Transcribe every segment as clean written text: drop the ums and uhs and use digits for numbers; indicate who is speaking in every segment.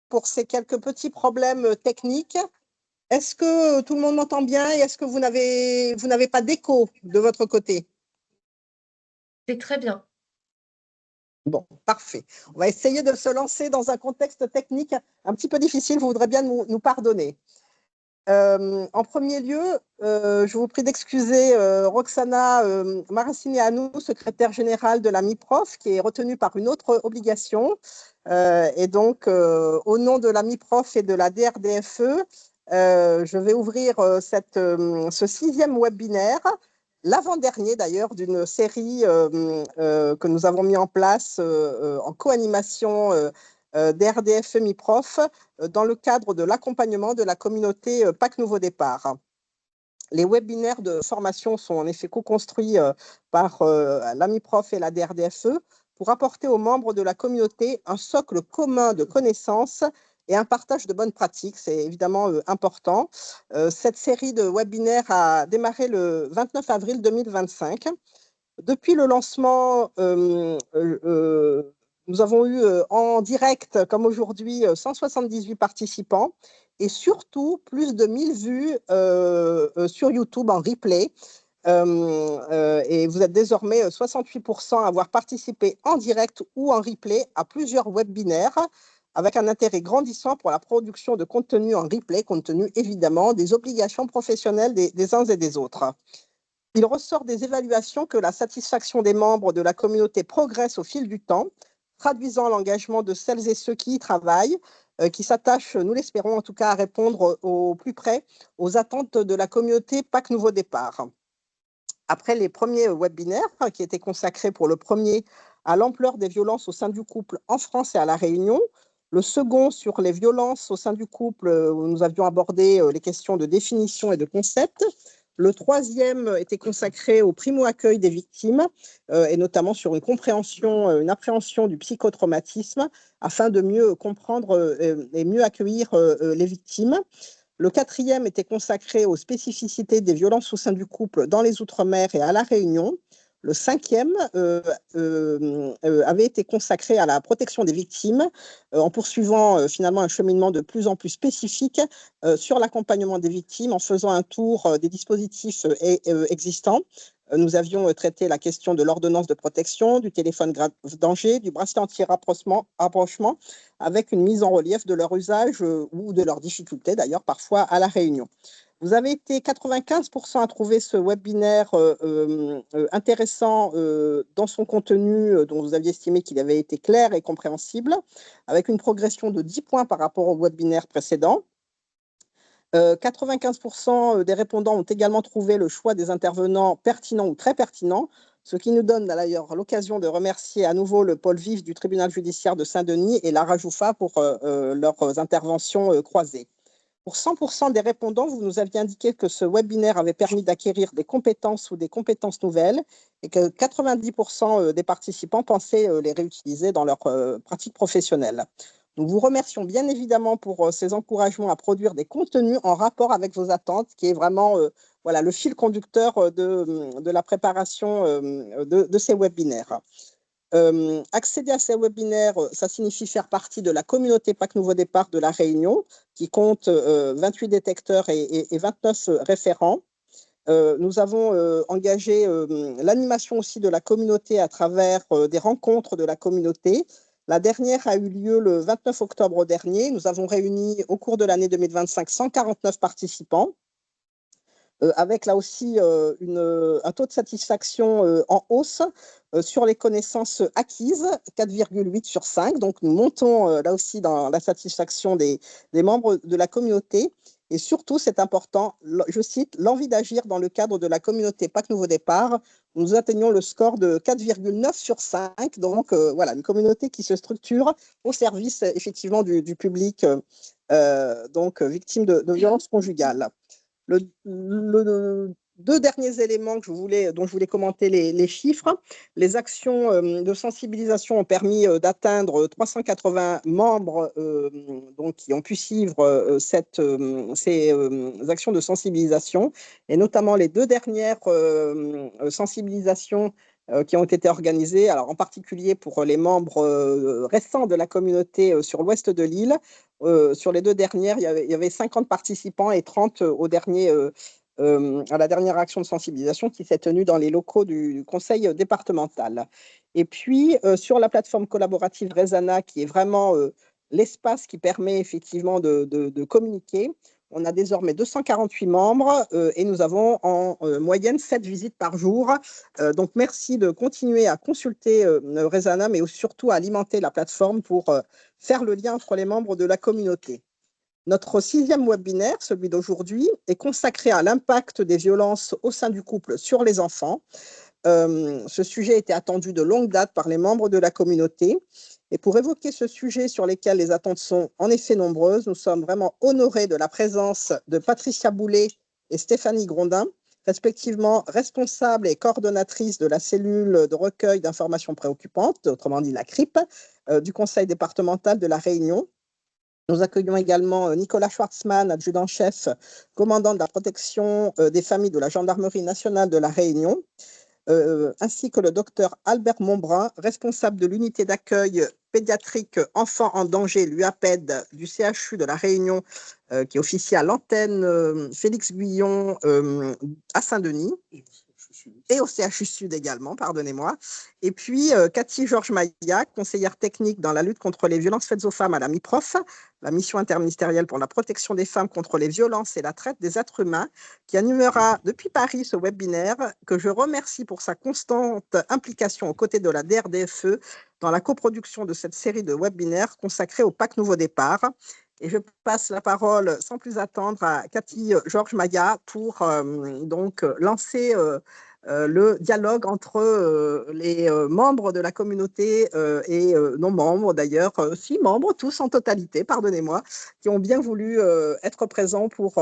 Speaker 1: pour ces quelques petits problèmes techniques. Est-ce que tout le monde m'entend bien et est-ce que vous n'avez pas d'écho de votre côté?
Speaker 2: C'est très bien.
Speaker 1: Bon, parfait. On va essayer de se lancer dans un contexte technique un petit peu difficile. Vous voudrez bien nous pardonner. En premier lieu, je vous prie d'excuser Roxana Maracineanu, secrétaire générale de la MIPROF, qui est retenue par une autre obligation. Et donc, au nom de la MIPROF et de la DRDFE, je vais ouvrir ce 6e webinaire, l'avant-dernier d'ailleurs d'une série que nous avons mis en place en co-animation DRDFE MIPROF dans le cadre de l'accompagnement de la communauté PAC Nouveau Départ. Les webinaires de formation sont en effet co-construits par la MIPROF et la DRDFE pour apporter aux membres de la communauté un socle commun de connaissances et un partage de bonnes pratiques. C'est évidemment important. Cette série de webinaires a démarré le 29 avril 2025. Depuis le lancement, nous avons eu en direct, comme aujourd'hui, 178 participants et surtout plus de 1000 vues sur YouTube en replay. Et vous êtes désormais 68% à avoir participé en direct ou en replay à plusieurs webinaires, avec un intérêt grandissant pour la production de contenu en replay, compte tenu évidemment des obligations professionnelles des uns et des autres. Il ressort des évaluations que la satisfaction des membres de la communauté progresse au fil du temps, traduisant l'engagement de celles et ceux qui y travaillent, qui s'attachent, nous l'espérons en tout cas, à répondre au plus près aux attentes de la communauté PAC Nouveau Départ. Après les premiers webinaires qui étaient consacrés pour le premier à l'ampleur des violences au sein du couple en France et à La Réunion, le second sur les violences au sein du couple, où nous avions abordé les questions de définition et de concept. Le troisième était consacré au primo-accueil des victimes, et notamment sur une appréhension du psychotraumatisme, afin de mieux comprendre et mieux accueillir les victimes. Le quatrième était consacré aux spécificités des violences au sein du couple dans les Outre-mer et à La Réunion. Le cinquième avait été consacré à la protection des victimes, en poursuivant finalement un cheminement de plus en plus spécifique sur l'accompagnement des victimes, en faisant un tour des dispositifs existants. Nous avions traité la question de l'ordonnance de protection, du téléphone grave danger, du bracelet anti-rapprochement, avec une mise en relief de leur usage ou de leurs difficultés, d'ailleurs parfois à La Réunion. Vous avez été 95% à trouver ce webinaire intéressant dans son contenu, dont vous aviez estimé qu'il avait été clair et compréhensible, avec une progression de 10 points par rapport au webinaire précédent. 95% des répondants ont également trouvé le choix des intervenants pertinent ou très pertinent, ce qui nous donne d'ailleurs l'occasion de remercier à nouveau le pôle vif du tribunal judiciaire de Saint-Denis et Lara Jouffa pour leurs interventions croisées. Pour 100% des répondants, vous nous aviez indiqué que ce webinaire avait permis d'acquérir des compétences ou des compétences nouvelles et que 90% des participants pensaient les réutiliser dans leur pratique professionnelle. Nous vous remercions bien évidemment pour ces encouragements à produire des contenus en rapport avec vos attentes, qui est vraiment voilà, le fil conducteur de la préparation de ces webinaires. Accéder à ces webinaires, ça signifie faire partie de la communauté PAC Nouveau Départ de La Réunion, qui compte 28 détecteurs et 29 référents. Nous avons engagé l'animation aussi de la communauté à travers des rencontres de la communauté. La dernière a eu lieu le 29 octobre dernier. Nous avons réuni au cours de l'année 2025 149 participants, avec là aussi un taux de satisfaction en hausse sur les connaissances acquises, 4,8 sur 5. Donc nous montons là aussi dans la satisfaction des membres de la communauté. Et surtout, c'est important, je cite, l'envie d'agir dans le cadre de la communauté PAC Nouveau Départ. Nous atteignons le score de 4,9 sur 5. Donc voilà, une communauté qui se structure au service effectivement du public donc victime de violences conjugales. Deux derniers éléments dont je voulais commenter les chiffres. Les actions de sensibilisation ont permis d'atteindre 380 membres donc, qui ont pu suivre ces actions de sensibilisation, et notamment les deux dernières sensibilisations qui ont été organisées, alors en particulier pour les membres récents de la communauté sur l'ouest de l'île. Sur les 2 dernières, il y avait 50 participants et 30 à la dernière action de sensibilisation qui s'est tenue dans les locaux du conseil départemental. Et puis, sur la plateforme collaborative Rezana, qui est vraiment l'espace qui permet effectivement de communiquer, on a désormais 248 membres et nous avons en moyenne 7 visites par jour. Donc, merci de continuer à consulter Rezana, mais surtout à alimenter la plateforme pour faire le lien entre les membres de la communauté. Notre 6e webinaire, celui d'aujourd'hui, est consacré à l'impact des violences au sein du couple sur les enfants. Ce sujet était attendu de longue date par les membres de la communauté. Et pour évoquer ce sujet sur lequel les attentes sont en effet nombreuses, nous sommes vraiment honorés de la présence de Patricia Boulet et Stéphanie Grondin, respectivement responsables et coordonnatrices de la cellule de recueil d'informations préoccupantes, autrement dit la CRIP, du Conseil départemental de la Réunion. Nous accueillons également Nicolas Schwartzmann, adjudant-chef, commandant de la protection des familles de la Gendarmerie nationale de la Réunion, ainsi que le docteur Albert Montbrun, responsable de l'unité d'accueil pédiatrique enfants en danger, l'UAPED, du CHU de la Réunion, qui officie à l'antenne Félix Guyon à Saint-Denis. Et au CHU Sud également, pardonnez-moi. Et puis, Cathy Georges Maillat, conseillère technique dans la lutte contre les violences faites aux femmes à la MIPROF, la mission interministérielle pour la protection des femmes contre les violences et la traite des êtres humains, qui animera depuis Paris ce webinaire, que je remercie pour sa constante implication aux côtés de la DRDFE dans la coproduction de cette série de webinaires consacrée au Pacte Nouveau Départ. Et je passe la parole sans plus attendre à Cathy Georges Maillat pour donc lancer le dialogue entre les membres de la communauté et non-membres d'ailleurs, 6 membres, tous en totalité, pardonnez-moi, qui ont bien voulu être présents pour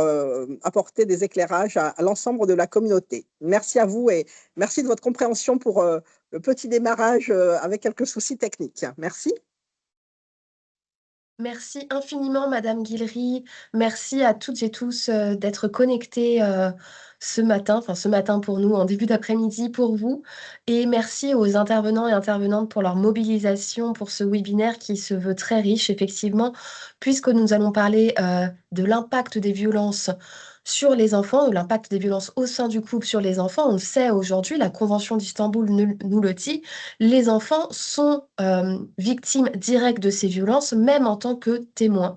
Speaker 1: apporter des éclairages à l'ensemble de la communauté. Merci à vous et merci de votre compréhension pour le petit démarrage avec quelques soucis techniques. Merci.
Speaker 2: Merci infiniment, Madame Guilhery. Merci à toutes et tous d'être connectés ce matin, enfin ce matin pour nous, en début d'après-midi pour vous. Et merci aux intervenants et intervenantes pour leur mobilisation pour ce webinaire qui se veut très riche, effectivement, puisque nous allons parler de l'impact des violences sur les enfants, de l'impact des violences au sein du couple sur les enfants. On le sait aujourd'hui, la Convention d'Istanbul nous le dit, les enfants sont victimes directes de ces violences, même en tant que témoins.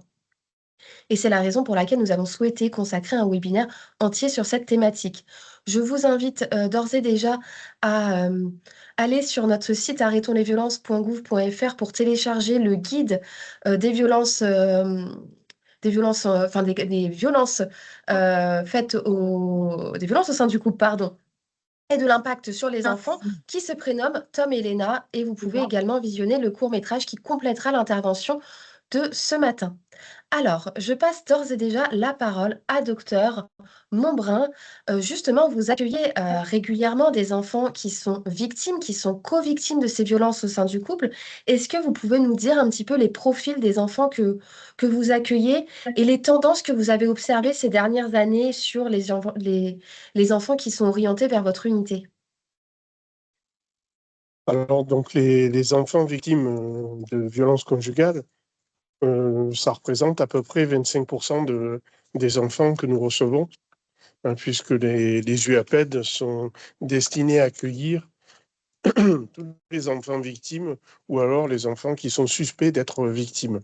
Speaker 2: Et c'est la raison pour laquelle nous avons souhaité consacrer un webinaire entier sur cette thématique. Je vous invite d'ores et déjà à aller sur notre site arrêtonslesviolences.gouv.fr pour télécharger le guide des violences des violences, enfin des violences des violences au sein du couple, pardon, et de l'impact sur les enfants, qui se prénomme Tom et Léna, et vous pouvez également visionner le court-métrage qui complétera l'intervention de ce matin. Alors, je passe d'ores et déjà la parole à docteur Montbrun. Justement, vous accueillez régulièrement des enfants qui sont victimes, qui sont co-victimes de ces violences au sein du couple. Est-ce que vous pouvez nous dire un petit peu les profils des enfants que vous accueillez et les tendances que vous avez observées ces dernières années sur les enfants qui sont orientés vers votre unité?
Speaker 3: Alors, donc, les enfants victimes de violences conjugales, ça représente à peu près 25% des enfants que nous recevons, hein, puisque les UAPED sont destinés à accueillir tous les enfants victimes ou alors les enfants qui sont suspects d'être victimes.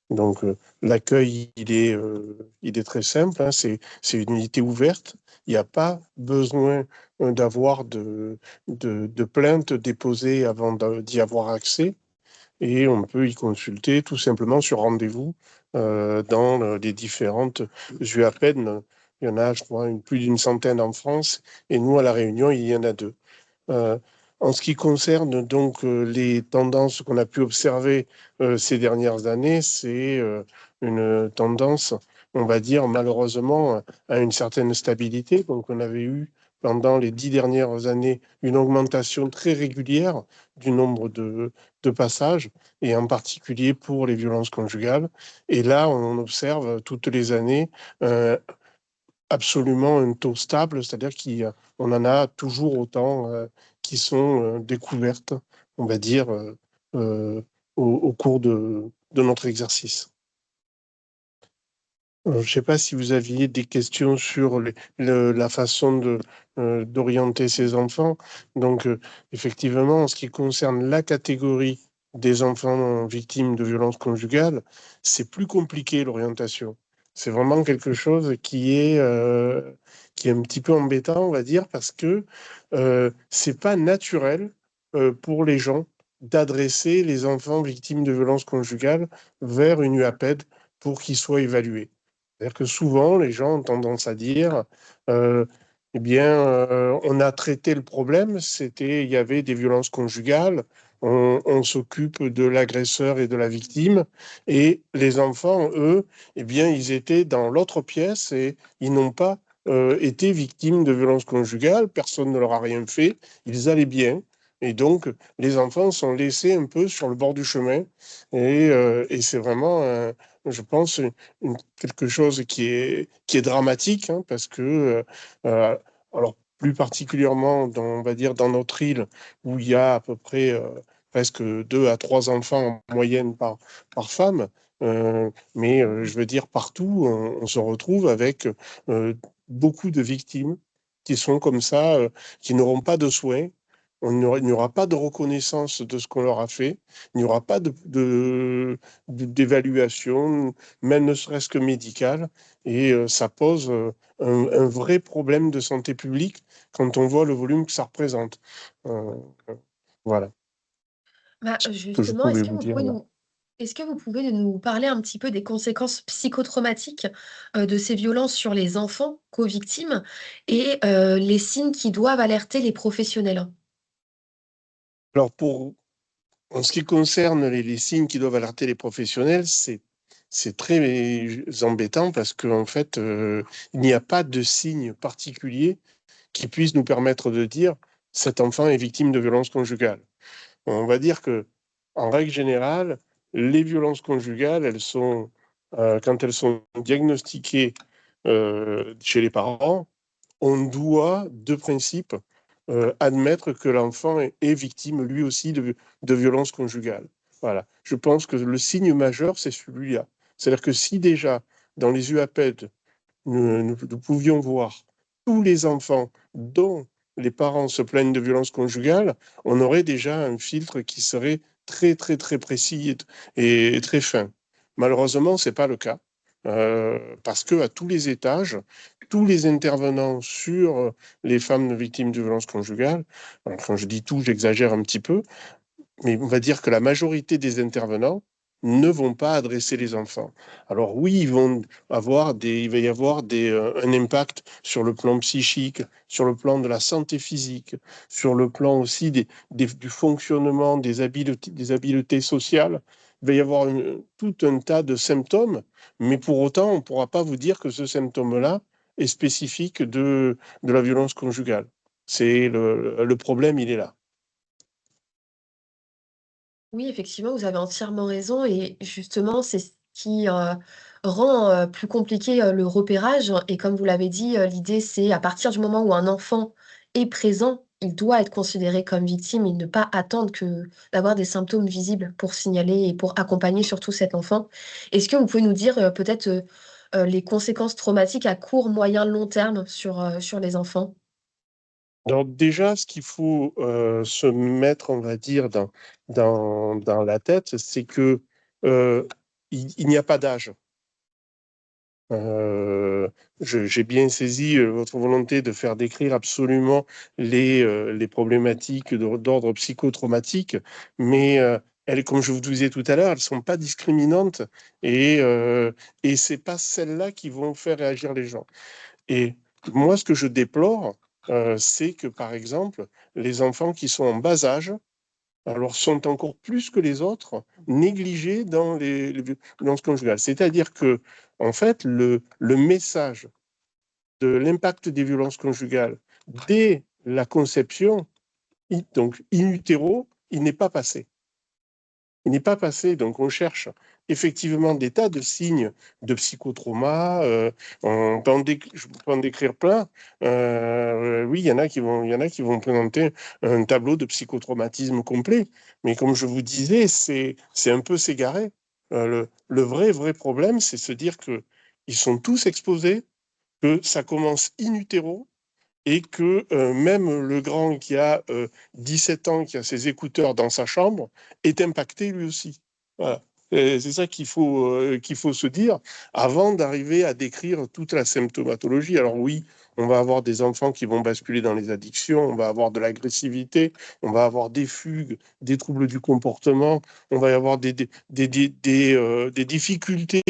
Speaker 3: Donc, l'accueil, il est très simple, hein, c'est une unité ouverte. Il n'y a pas besoin d'avoir de plainte déposée avant d'y avoir accès. Et on peut y consulter tout simplement sur rendez-vous dans les différentes UAPED. Il y en a, je crois, plus d'une centaine en France. Et nous, à La Réunion, il y en a 2. En ce qui concerne donc les tendances qu'on a pu observer ces dernières années, c'est une tendance, on va dire malheureusement, à une certaine stabilité. Donc on avait eu pendant les 10 dernières années une augmentation très régulière du nombre de passages, et en particulier pour les violences conjugales. Et là, on observe toutes les années absolument un taux stable, c'est-à-dire qu'on en a toujours autant qui sont découvertes, on va dire, au cours de notre exercice. Je ne sais pas si vous aviez des questions sur la façon d'orienter ces enfants. Donc, effectivement, en ce qui concerne la catégorie des enfants victimes de violences conjugales, c'est plus compliqué l'orientation. C'est vraiment quelque chose qui est un petit peu embêtant, on va dire, parce que c'est pas naturel pour les gens d'adresser les enfants victimes de violences conjugales vers une UAPED pour qu'ils soient évalués. C'est-à-dire que souvent, les gens ont tendance à dire, euh, eh bien, on a traité le problème, il y avait des violences conjugales, on s'occupe de l'agresseur et de la victime, et les enfants, eux, eh bien, ils étaient dans l'autre pièce et ils n'ont pas été victimes de violences conjugales, personne ne leur a rien fait, ils allaient bien. Et donc, les enfants sont laissés un peu sur le bord du chemin. Et c'est vraiment, je pense, quelque chose qui est dramatique, hein, parce que, alors plus particulièrement on va dire, dans notre île, où il y a à peu près presque 2 à 3 enfants en moyenne par femme, mais je veux dire, partout, on se retrouve avec euh, beaucoup de victimes qui sont comme ça, qui n'auront pas de soins. Il n'y aura pas de reconnaissance de ce qu'on leur a fait. Il n'y aura pas d'évaluation, même ne serait-ce que médicale. Et ça pose un vrai problème de santé publique quand on voit le volume que ça représente. Euh, voilà
Speaker 2: Bah,
Speaker 3: ce que je
Speaker 2: justement,
Speaker 3: pouvais vous dire là.
Speaker 2: est-ce que vous pouvez nous parler un petit peu des conséquences psychotraumatiques de ces violences sur les enfants co-victimes et les signes qui doivent alerter les professionnels?
Speaker 3: Alors, en ce qui concerne les signes qui doivent alerter les professionnels, c'est très embêtant parce qu'en fait, il n'y a pas de signe particulier qui puisse nous permettre de dire cet enfant est victime de violences conjugales. On va dire que, en règle générale, les violences conjugales, quand elles sont diagnostiquées chez les parents, on doit, de principe, admettre que l'enfant est victime lui aussi de violences conjugales. Voilà. Je pense que le signe majeur, c'est celui-là. C'est-à-dire que si déjà, dans les UAPED, nous pouvions voir tous les enfants dont les parents se plaignent de violences conjugales, on aurait déjà un filtre qui serait très, très, très précis et très fin. Malheureusement, ce n'est pas le cas, parce que à tous les étages, tous les intervenants sur les femmes victimes de violences conjugales, alors quand je dis tout, j'exagère un petit peu, mais on va dire que la majorité des intervenants ne vont pas adresser les enfants. Alors oui, il va y avoir un impact sur le plan psychique, sur le plan de la santé physique, sur le plan aussi du fonctionnement des habiletés sociales. Il va y avoir tout un tas de symptômes, mais pour autant, on ne pourra pas vous dire que ce symptôme-là est spécifique de la violence conjugale. Le problème, il est là.
Speaker 2: Oui, effectivement, vous avez entièrement raison et justement, c'est ce qui rend plus compliqué le repérage. Et comme vous l'avez dit, l'idée, c'est à partir du moment où un enfant est présent, il doit être considéré comme victime et ne pas attendre d'avoir des symptômes visibles pour signaler et pour accompagner surtout cet enfant. Est-ce que vous pouvez nous dire peut-être les conséquences traumatiques à court, moyen, long terme sur les enfants?
Speaker 3: Donc déjà, ce qu'il faut se mettre, on va dire, dans la tête, c'est que euh, il n'y a pas d'âge. Euh, j'ai bien saisi votre volonté de faire décrire absolument les problématiques d'ordre psychotraumatique, mais comme je vous disais tout à l'heure, elles ne sont pas discriminantes et ce n'est pas celles-là qui vont faire réagir les gens. Et moi, ce que je déplore, c'est que, par exemple, les enfants qui sont en bas âge, alors sont encore plus que les autres négligés dans les violences conjugales. C'est-à-dire que, en fait, le message de l'impact des violences conjugales dès la conception, donc in utero, il n'est pas passé. Il n'est pas passé, donc on cherche effectivement des tas de signes de psychotrauma. Je peux en décrire plein. Oui, il y en a qui vont présenter un tableau de psychotraumatisme complet. Mais comme je vous disais, c'est un peu s'égarer. Le vrai problème, c'est se dire que ils sont tous exposés, que ça commence in utero et que même le grand qui a 17 ans, qui a ses écouteurs dans sa chambre, est impacté lui aussi. Voilà. C'est ça qu'il faut se dire avant d'arriver à décrire toute la symptomatologie. Alors oui, on va avoir des enfants qui vont basculer dans les addictions, on va avoir de l'agressivité, on va avoir des fugues, des troubles du comportement, on va y avoir des difficultés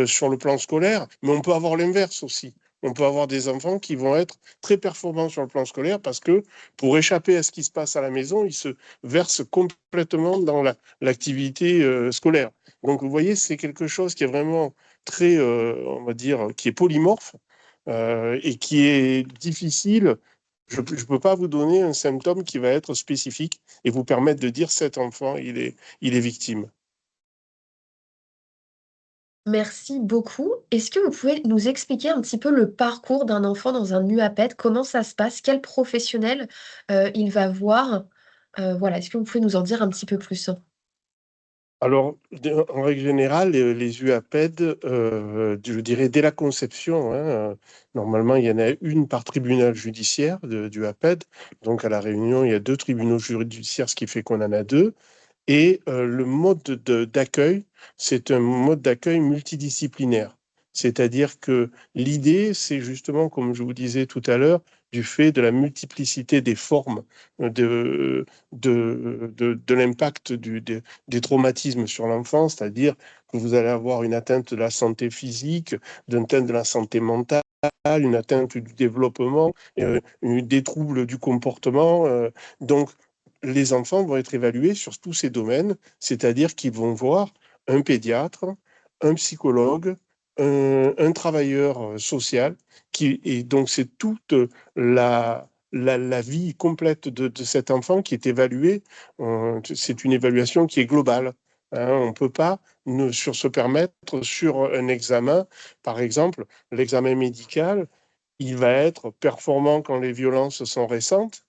Speaker 3: sur le plan scolaire, mais on peut avoir l'inverse aussi. On peut avoir des enfants qui vont être très performants sur le plan scolaire parce que pour échapper à ce qui se passe à la maison, ils se versent complètement dans l'activité scolaire. Donc vous voyez, c'est quelque chose qui est vraiment très, on va dire, qui est polymorphe et qui est difficile. Je ne peux pas vous donner un symptôme qui va être spécifique et vous permettre de dire cet enfant, il est victime.
Speaker 2: Merci beaucoup. Est-ce que vous pouvez nous expliquer un petit peu le parcours d'un enfant dans un UAPED? Comment ça se passe? Quel professionnel il va voir? Voilà, est-ce que vous pouvez nous en dire un petit peu plus?
Speaker 3: Alors, en règle générale, les UAPED, je dirais dès la conception, hein, normalement, il y en a une par tribunal judiciaire du UAPED. Donc, à La Réunion, il y a 2 tribunaux judiciaires, ce qui fait qu'on en a 2. Et le mode d'accueil, c'est un mode d'accueil multidisciplinaire. C'est-à-dire que l'idée, c'est justement, comme je vous disais tout à l'heure, du fait de la multiplicité des formes de l'impact des traumatismes sur l'enfant, c'est-à-dire que vous allez avoir une atteinte de la santé physique, une atteinte de la santé mentale, une atteinte du développement, des troubles du comportement. Donc, les enfants vont être évalués sur tous ces domaines, c'est-à-dire qu'ils vont voir un pédiatre, un psychologue, un travailleur social, et donc c'est toute la vie complète de cet enfant qui est évaluée. C'est une évaluation qui est globale. Hein. On ne peut pas se permettre sur un examen, par exemple, l'examen médical, il va être performant quand les violences sont récentes.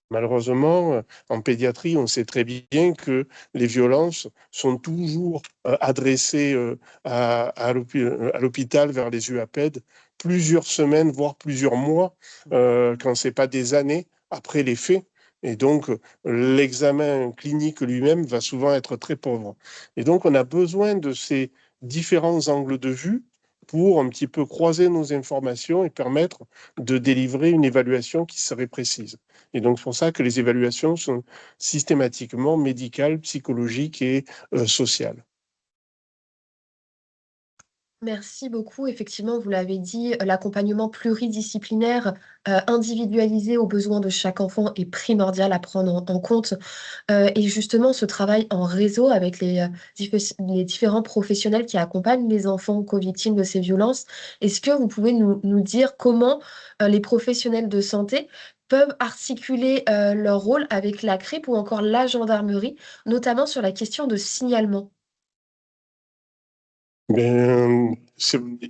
Speaker 3: Malheureusement, en pédiatrie, on sait très bien que les violences sont toujours adressées à l'hôpital vers les UAPED plusieurs semaines, voire plusieurs mois, quand ce n'est pas des années après les faits. Et donc, l'examen clinique lui-même va souvent être très pauvre. Et donc, on a besoin de ces différents angles de vue pour un petit peu croiser nos informations et permettre de délivrer une évaluation qui serait précise. Et donc, c'est pour ça que les évaluations sont systématiquement médicales, psychologiques et sociales.
Speaker 2: Merci beaucoup. Effectivement, vous l'avez dit, l'accompagnement pluridisciplinaire, individualisé aux besoins de chaque enfant est primordial à prendre en compte. Et justement, ce travail en réseau avec les différents professionnels qui accompagnent les enfants co-victimes de ces violences, est-ce que vous pouvez nous dire comment, les professionnels de santé peuvent articuler, leur rôle avec la CRIP ou encore la gendarmerie, notamment sur la question de signalement?
Speaker 3: Ben,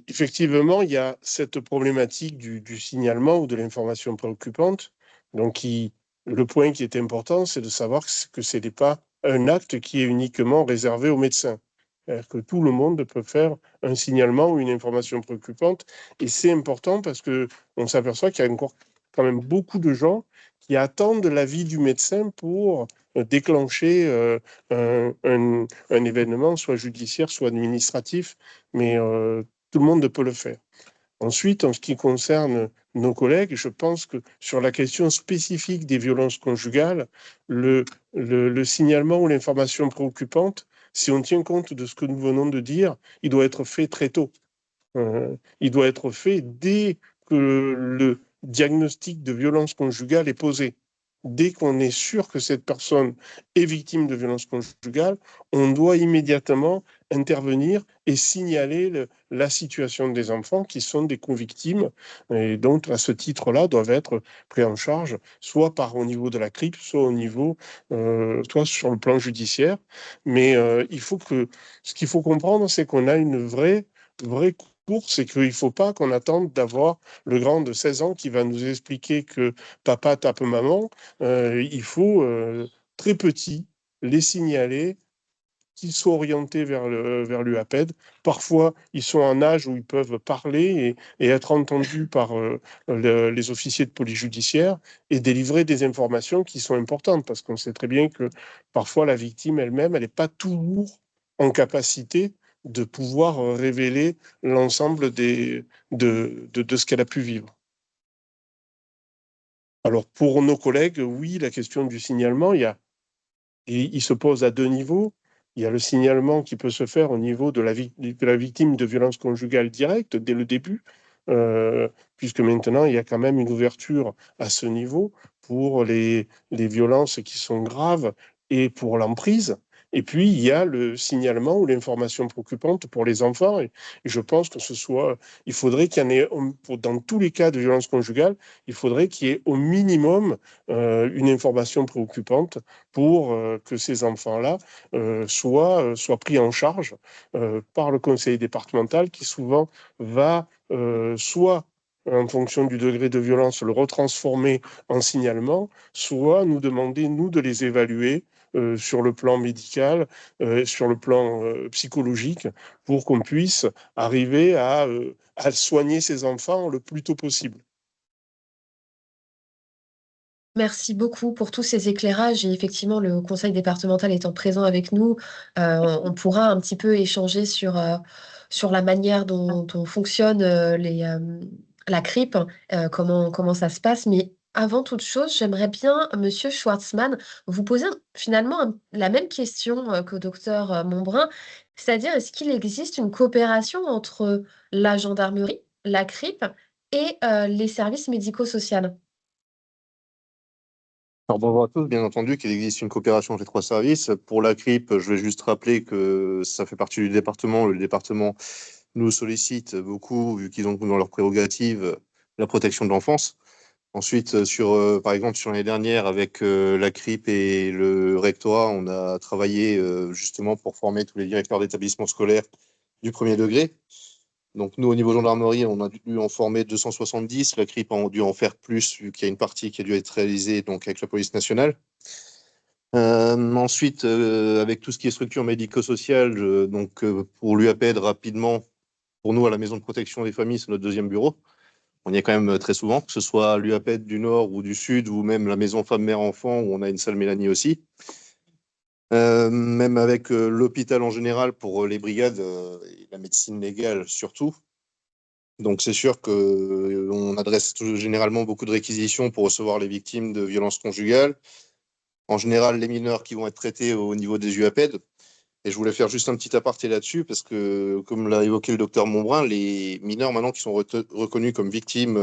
Speaker 3: effectivement, il y a cette problématique du signalement ou de l'information préoccupante. Donc, le point qui est important, c'est de savoir que ce n'est pas un acte qui est uniquement réservé aux médecins. C'est-à-dire que tout le monde peut faire un signalement ou une information préoccupante. Et c'est important parce que on s'aperçoit qu'il y a encore quand même beaucoup de gens qui attendent l'avis du médecin pour déclencher un événement, soit judiciaire, soit administratif, mais tout le monde peut le faire. Ensuite, en ce qui concerne nos collègues, je pense que sur la question spécifique des violences conjugales, le signalement ou l'information préoccupante, si on tient compte de ce que nous venons de dire, il doit être fait très tôt. Il doit être fait dès que le diagnostic de violence conjugale est posé. Dès qu'on est sûr que cette personne est victime de violence conjugale, on doit immédiatement intervenir et signaler la situation des enfants qui sont des co-victimes et donc à ce titre-là doivent être pris en charge soit au niveau de la CRIP, soit au niveau, soit sur le plan judiciaire. Mais ce qu'il faut comprendre, c'est qu'on a une vraie course et qu'il ne faut pas qu'on attende d'avoir le grand de 16 ans qui va nous expliquer que papa tape maman. Il faut très petit les signaler, qu'ils soient orientés vers l'UAPED. Parfois, ils sont en âge où ils peuvent parler et être entendus par les officiers de police judiciaire et délivrer des informations qui sont importantes, parce qu'on sait très bien que parfois la victime elle-même, elle n'est pas toujours en capacité de pouvoir révéler l'ensemble de ce qu'elle a pu vivre. Alors, pour nos collègues, oui, la question du signalement, il se pose à 2 niveaux. Il y a le signalement qui peut se faire au niveau de la victime de violences conjugales directes dès le début, puisque maintenant, il y a quand même une ouverture à ce niveau pour les violences qui sont graves et pour l'emprise. Et puis, il y a le signalement ou l'information préoccupante pour les enfants. Et je pense que il faudrait qu'il y en ait, dans tous les cas de violences conjugales, il faudrait qu'il y ait au minimum une information préoccupante pour que ces enfants-là soient pris en charge par le conseil départemental qui souvent va soit en fonction du degré de violence, le retransformer en signalement, soit nous demander, nous, de les évaluer sur le plan médical, sur le plan psychologique, pour qu'on puisse arriver à soigner ces enfants le plus tôt possible.
Speaker 2: Merci beaucoup pour tous ces éclairages et effectivement, le conseil départemental étant présent avec nous, on pourra un petit peu échanger sur la manière dont fonctionne la CRIP, comment ça se passe. Mais avant toute chose, j'aimerais bien, Monsieur Schwartzmann, vous poser finalement la même question qu'au docteur Monbrun, c'est-à-dire est-ce qu'il existe une coopération entre la gendarmerie, la CRIP et les services médico-sociaux?
Speaker 4: Alors bonjour à tous, bien entendu qu'il existe une coopération entre les 3 services. Pour la CRIP, je vais juste rappeler que ça fait partie du département. Le département nous sollicite beaucoup, vu qu'ils ont dans leurs prérogatives la protection de l'enfance. Ensuite, par exemple, sur l'année dernière, avec la CRIP et le rectorat, on a travaillé justement pour former tous les directeurs d'établissements scolaires du premier degré. Donc nous, au niveau gendarmerie, on a dû en former 270. La CRIP a dû en faire plus, vu qu'il y a une partie qui a dû être réalisée donc, avec la police nationale. Ensuite, avec tout ce qui est structure médico-sociale, pour l'UAPED, rapidement, pour nous, à la maison de protection des familles, c'est notre 2e bureau. On y est quand même très souvent, que ce soit l'UAPED du Nord ou du Sud, ou même la maison femme-mère-enfant, où on a une salle Mélanie aussi. Même avec l'hôpital en général pour les brigades et la médecine légale surtout. Donc c'est sûr qu'on adresse généralement beaucoup de réquisitions pour recevoir les victimes de violences conjugales. En général, les mineurs qui vont être traités au niveau des UAPED. Et je voulais faire juste un petit aparté là-dessus parce que, comme l'a évoqué le docteur Monbrun, les mineurs maintenant qui sont reconnus comme victimes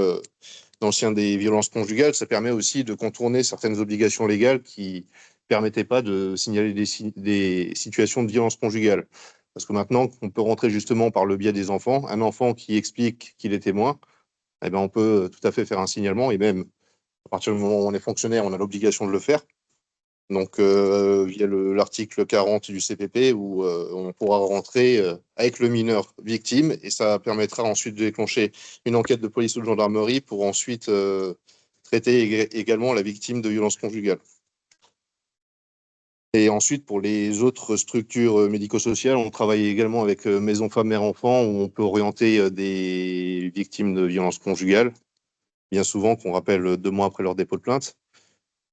Speaker 4: d'anciens des violences conjugales, ça permet aussi de contourner certaines obligations légales qui permettaient pas de signaler des situations de violence conjugale. Parce que maintenant, on peut rentrer justement par le biais des enfants. Un enfant qui explique qu'il est témoin, eh ben, on peut tout à fait faire un signalement. Et même, à partir du moment où on est fonctionnaire, on a l'obligation de le faire. Donc, via l'article 40 du CPP, où on pourra rentrer avec le mineur victime. Et ça permettra ensuite de déclencher une enquête de police ou de gendarmerie pour ensuite traiter également la victime de violences conjugales. Et ensuite, pour les autres structures médico-sociales, on travaille également avec Maison Femmes Mère Enfant, où on peut orienter des victimes de violences conjugales, bien souvent qu'on rappelle 2 mois après leur dépôt de plainte,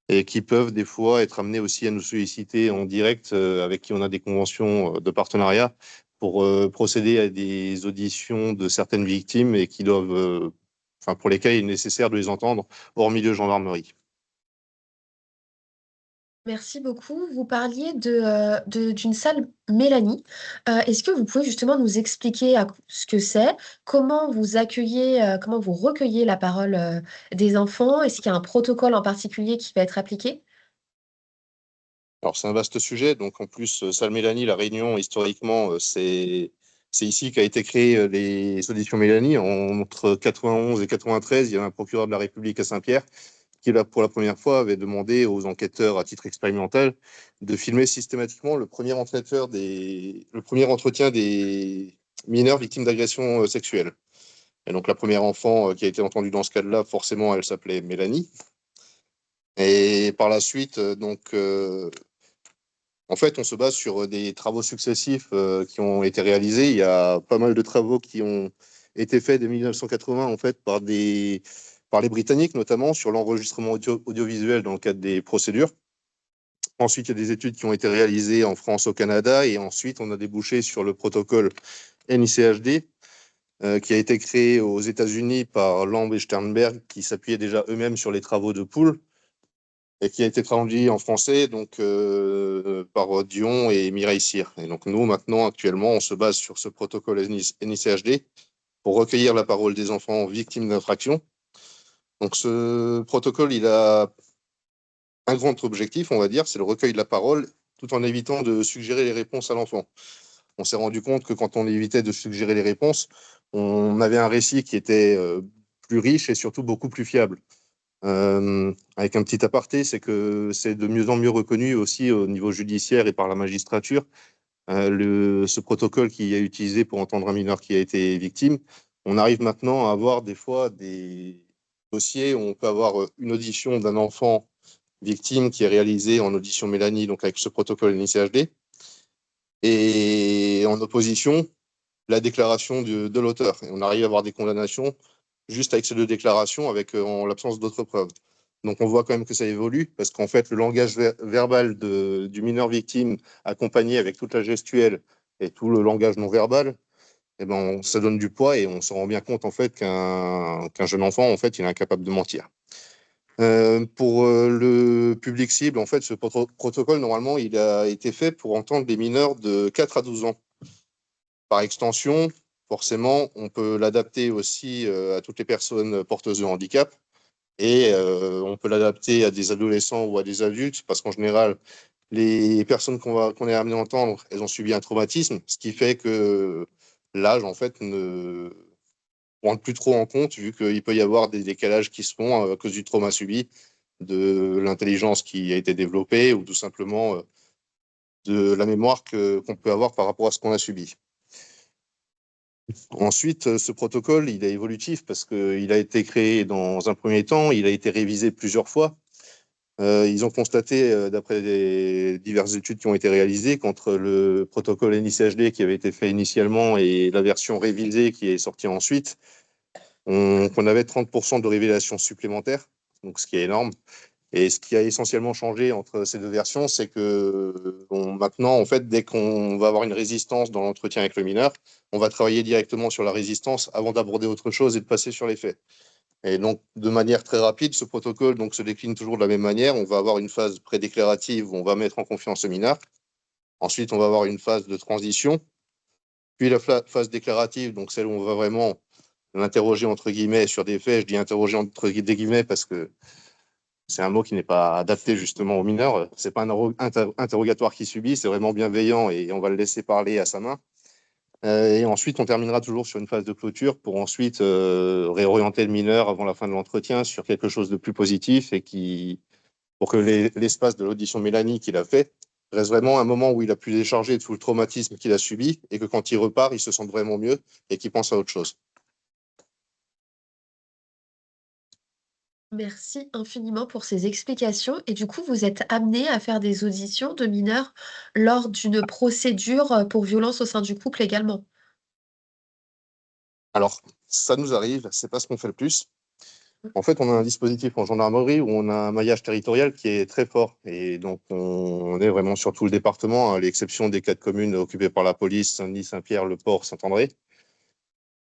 Speaker 4: et qui peuvent des fois être amenés aussi à nous solliciter en direct, avec qui on a des conventions de partenariat, pour procéder à des auditions de certaines victimes et qui doivent, pour lesquelles il est nécessaire de les entendre hors milieu gendarmerie.
Speaker 2: Merci beaucoup. Vous parliez d'une salle Mélanie. Est-ce que vous pouvez justement nous expliquer ce que c'est, comment vous accueillez, comment vous recueillez la parole des enfants? Est-ce qu'il y a un protocole en particulier qui va être appliqué?
Speaker 4: Alors, c'est un vaste sujet. Donc, en plus, Salle Mélanie, La Réunion, historiquement, c'est ici qu'a été créé les auditions Mélanie. Entre 91 et 93, il y avait un procureur de la République à Saint-Pierre qui, là, pour la première fois, avait demandé aux enquêteurs, à titre expérimental, de filmer systématiquement le premier entretien des mineurs victimes d'agressions sexuelles. Et donc, la première enfant qui a été entendue dans ce cas-là, forcément, elle s'appelait Mélanie. Et par la suite, en fait, on se base sur des travaux successifs qui ont été réalisés. Il y a pas mal de travaux qui ont été faits dès 1980, en fait, par les Britanniques, notamment, sur l'enregistrement audiovisuel dans le cadre des procédures. Ensuite, il y a des études qui ont été réalisées en France, au Canada, et ensuite, on a débouché sur le protocole NICHD, qui a été créé aux États-Unis par Lamb et Sternberg, qui s'appuyaient déjà eux-mêmes sur les travaux de Poole, et qui a été traduit en français donc, par Dion et Mireille Cyr. Et donc nous, maintenant, actuellement, on se base sur ce protocole NICHD pour recueillir la parole des enfants victimes d'infractions. Donc ce protocole, il a un grand objectif, on va dire, c'est le recueil de la parole, tout en évitant de suggérer les réponses à l'enfant. On s'est rendu compte que quand on évitait de suggérer les réponses, on avait un récit qui était plus riche et surtout beaucoup plus fiable. Avec un petit aparté, c'est que c'est de mieux en mieux reconnu aussi au niveau judiciaire et par la magistrature. Ce protocole qui est utilisé pour entendre un mineur qui a été victime, on arrive maintenant à avoir des fois des dossiers où on peut avoir une audition d'un enfant victime qui est réalisée en audition Mélanie, donc avec ce protocole NICHD, et en opposition, la déclaration de l'auteur. Et on arrive à avoir des condamnations juste avec ces deux déclarations, en l'absence d'autres preuves. Donc on voit quand même que ça évolue, parce qu'en fait, le langage verbal du mineur victime, accompagné avec toute la gestuelle et tout le langage non verbal, eh ben, ça donne du poids et on se rend bien compte en fait qu'un jeune enfant, en fait, il est incapable de mentir. Pour le public cible, en fait, ce protocole, normalement, il a été fait pour entendre les mineurs de 4 à 12 ans. Par extension, forcément, on peut l'adapter aussi à toutes les personnes porteuses de handicap et on peut l'adapter à des adolescents ou à des adultes parce qu'en général, les personnes qu'on est amené à entendre, elles ont subi un traumatisme, ce qui fait que l'âge, en fait, ne rentre plus trop en compte vu qu'il peut y avoir des décalages qui se font à cause du trauma subi, de l'intelligence qui a été développée ou tout simplement de la mémoire qu'on peut avoir par rapport à ce qu'on a subi. Ensuite, ce protocole, il est évolutif parce qu'il a été créé dans un premier temps, il a été révisé plusieurs fois. Ils ont constaté, d'après diverses études qui ont été réalisées, qu'entre le protocole NICHD qui avait été fait initialement et la version révisée qui est sortie ensuite, qu'on avait 30% de révélations supplémentaires, donc ce qui est énorme. Et ce qui a essentiellement changé entre ces deux versions, c'est que maintenant, en fait, dès qu'on va avoir une résistance dans l'entretien avec le mineur, on va travailler directement sur la résistance avant d'aborder autre chose et de passer sur les faits. Et donc, de manière très rapide, ce protocole donc, se décline toujours de la même manière. On va avoir une phase prédéclarative où on va mettre en confiance le mineur. Ensuite, on va avoir une phase de transition. Puis la phase déclarative, donc celle où on va vraiment l'interroger entre guillemets sur des faits. Je dis interroger entre des guillemets parce que c'est un mot qui n'est pas adapté justement aux mineurs. C'est pas un interrogatoire qui subit, c'est vraiment bienveillant et on va le laisser parler à sa main. Et ensuite, on terminera toujours sur une phase de clôture pour ensuite réorienter le mineur avant la fin de l'entretien sur quelque chose de plus positif et pour que l'espace de l'audition Mélanie qu'il a fait reste vraiment un moment où il a pu décharger tout le traumatisme qu'il a subi et que quand il repart, il se sente vraiment mieux et qu'il pense à autre chose.
Speaker 2: Merci infiniment pour ces explications. Et du coup, vous êtes amené à faire des auditions de mineurs lors d'une procédure pour violence au sein du couple également.
Speaker 4: Alors, ça nous arrive, c'est pas ce qu'on fait le plus. En fait, on a un dispositif en gendarmerie où on a un maillage territorial qui est très fort. Et donc, on est vraiment sur tout le département, à l'exception des 4 communes occupées par la police, Saint-Denis, Saint-Pierre, Le Port, Saint-André.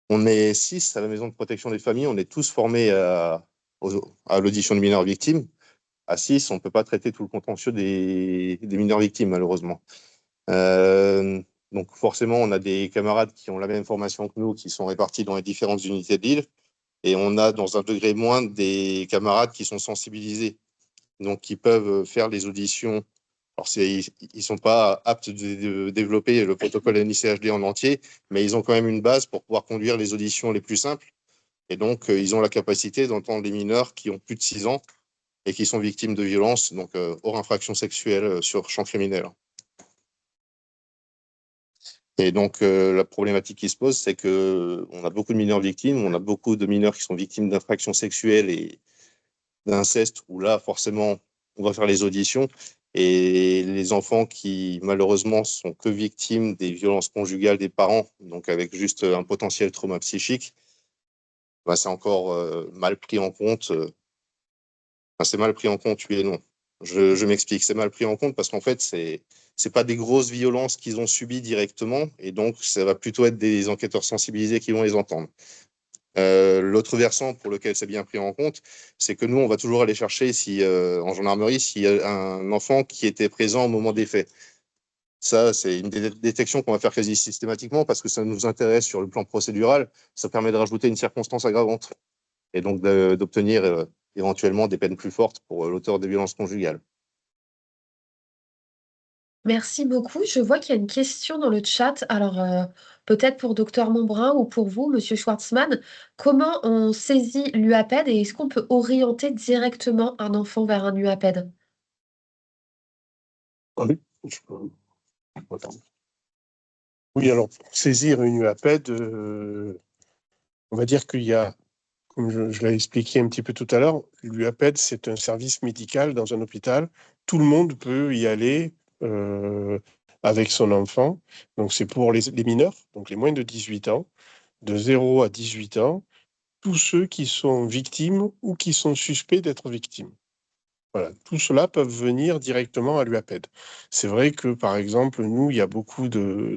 Speaker 4: On est 6 à la maison de protection des familles. On est tous formés à l'audition de mineurs victimes. À 6, on ne peut pas traiter tout le contentieux des mineurs victimes, malheureusement. Donc, forcément, on a des camarades qui ont la même formation que nous, qui sont répartis dans les différentes unités de l'île. Et on a, dans un degré moindre, des camarades qui sont sensibilisés, donc qui peuvent faire les auditions Alors, ils ne sont pas aptes de développer le protocole NICHD en entier, mais ils ont quand même une base pour pouvoir conduire les auditions les plus simples. Et donc, ils ont la capacité d'entendre les mineurs qui ont plus de 6 ans et qui sont victimes de violences, donc hors infraction sexuelle sur champ criminel. Et donc, la problématique qui se pose, c'est qu'on a beaucoup de mineurs victimes, on a beaucoup de mineurs qui sont victimes d'infractions sexuelles et d'inceste, où là, forcément, on va faire les auditions. Et les enfants qui, malheureusement, sont que victimes des violences conjugales des parents, donc avec juste un potentiel trauma psychique, bah, c'est encore mal pris en compte. Enfin, c'est mal pris en compte, oui et non. Je m'explique, c'est mal pris en compte parce qu'en fait, c'est pas des grosses violences qu'ils ont subies directement, et donc ça va plutôt être des enquêteurs sensibilisés qui vont les entendre. L'autre versant pour lequel c'est bien pris en compte, c'est que nous, on va toujours aller chercher en gendarmerie s'il y a un enfant qui était présent au moment des faits. Ça, c'est une détection qu'on va faire quasi systématiquement parce que ça nous intéresse sur le plan procédural. Ça permet de rajouter une circonstance aggravante et donc d'obtenir éventuellement des peines plus fortes pour l'auteur des violences conjugales.
Speaker 2: Merci beaucoup. Je vois qu'il y a une question dans le chat. Alors, peut-être pour Docteur Montbrun ou pour vous, Monsieur Schwartzmann, comment on saisit l'UAPED et est-ce qu'on peut orienter directement un enfant vers un UAPED?
Speaker 3: Oui, oui, alors pour saisir une UAPED, on va dire qu'il y a, comme je l'ai expliqué un petit peu tout à l'heure, l'UAPED, c'est un service médical dans un hôpital. Tout le monde peut y aller avec son enfant. Donc, c'est pour les mineurs, donc les moins de 18 ans, de 0 à 18 ans, tous ceux qui sont victimes ou qui sont suspects d'être victimes. Voilà, tout cela peuvent venir directement à l'UAPED. C'est vrai que, par exemple, nous, il y a beaucoup de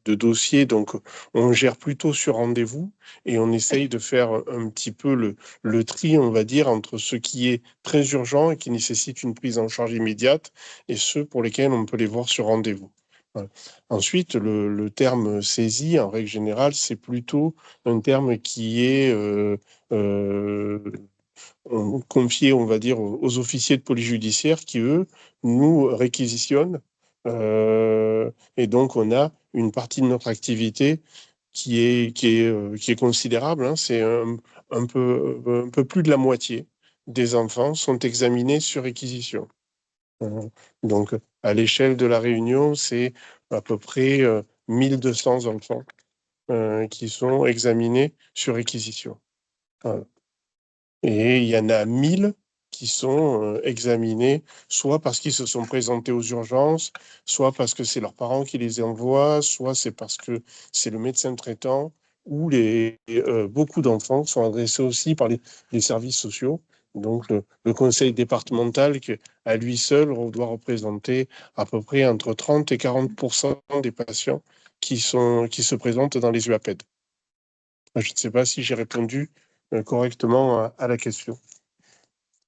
Speaker 3: dossiers, donc on gère plutôt sur rendez-vous et on essaye de faire un petit peu le tri, on va dire, entre ce qui est très urgent et qui nécessite une prise en charge immédiate et ceux pour lesquels on peut les voir sur rendez-vous. Voilà. Ensuite, le terme saisie, en règle générale, c'est plutôt un terme qui est confié, on va dire, aux officiers de police judiciaire qui, eux, nous réquisitionnent. Et donc, on a une partie de notre activité qui est considérable. Hein. C'est un peu plus de la moitié des enfants sont examinés sur réquisition. Donc, à l'échelle de la Réunion, c'est à peu près 1200 enfants qui sont examinés sur réquisition. Voilà. Et il y en a 1000 qui sont examinés, soit parce qu'ils se sont présentés aux urgences, soit parce que c'est leurs parents qui les envoient, soit c'est parce que c'est le médecin traitant, ou beaucoup d'enfants sont adressés aussi par les services sociaux. Donc le conseil départemental, qui à lui seul doit représenter à peu près entre 30 et 40% des patients qui se présentent dans les UAPED. Je ne sais pas si j'ai répondu correctement à la question.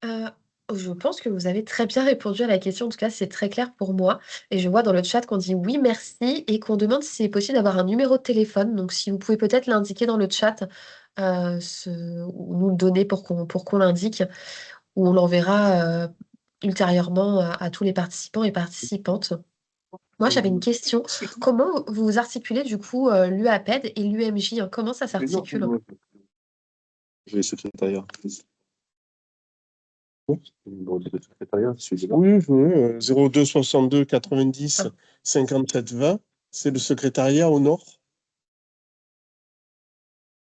Speaker 2: Euh, je pense que vous avez très bien répondu à la question. En tout cas, c'est très clair pour moi. Et je vois dans le chat qu'on dit oui, merci et qu'on demande si c'est possible d'avoir un numéro de téléphone. Donc, si vous pouvez peut-être l'indiquer dans le chat, ou nous le donner pour qu'on l'indique, ou on l'enverra ultérieurement à tous les participants et participantes. Moi, j'avais une question. Comment vous articulez du coup l'UAPED et l'UMJ, hein? Comment ça s'articule?
Speaker 4: Le secrétariat.
Speaker 3: Oui, je 02 62 90 57 20, c'est le secrétariat au nord.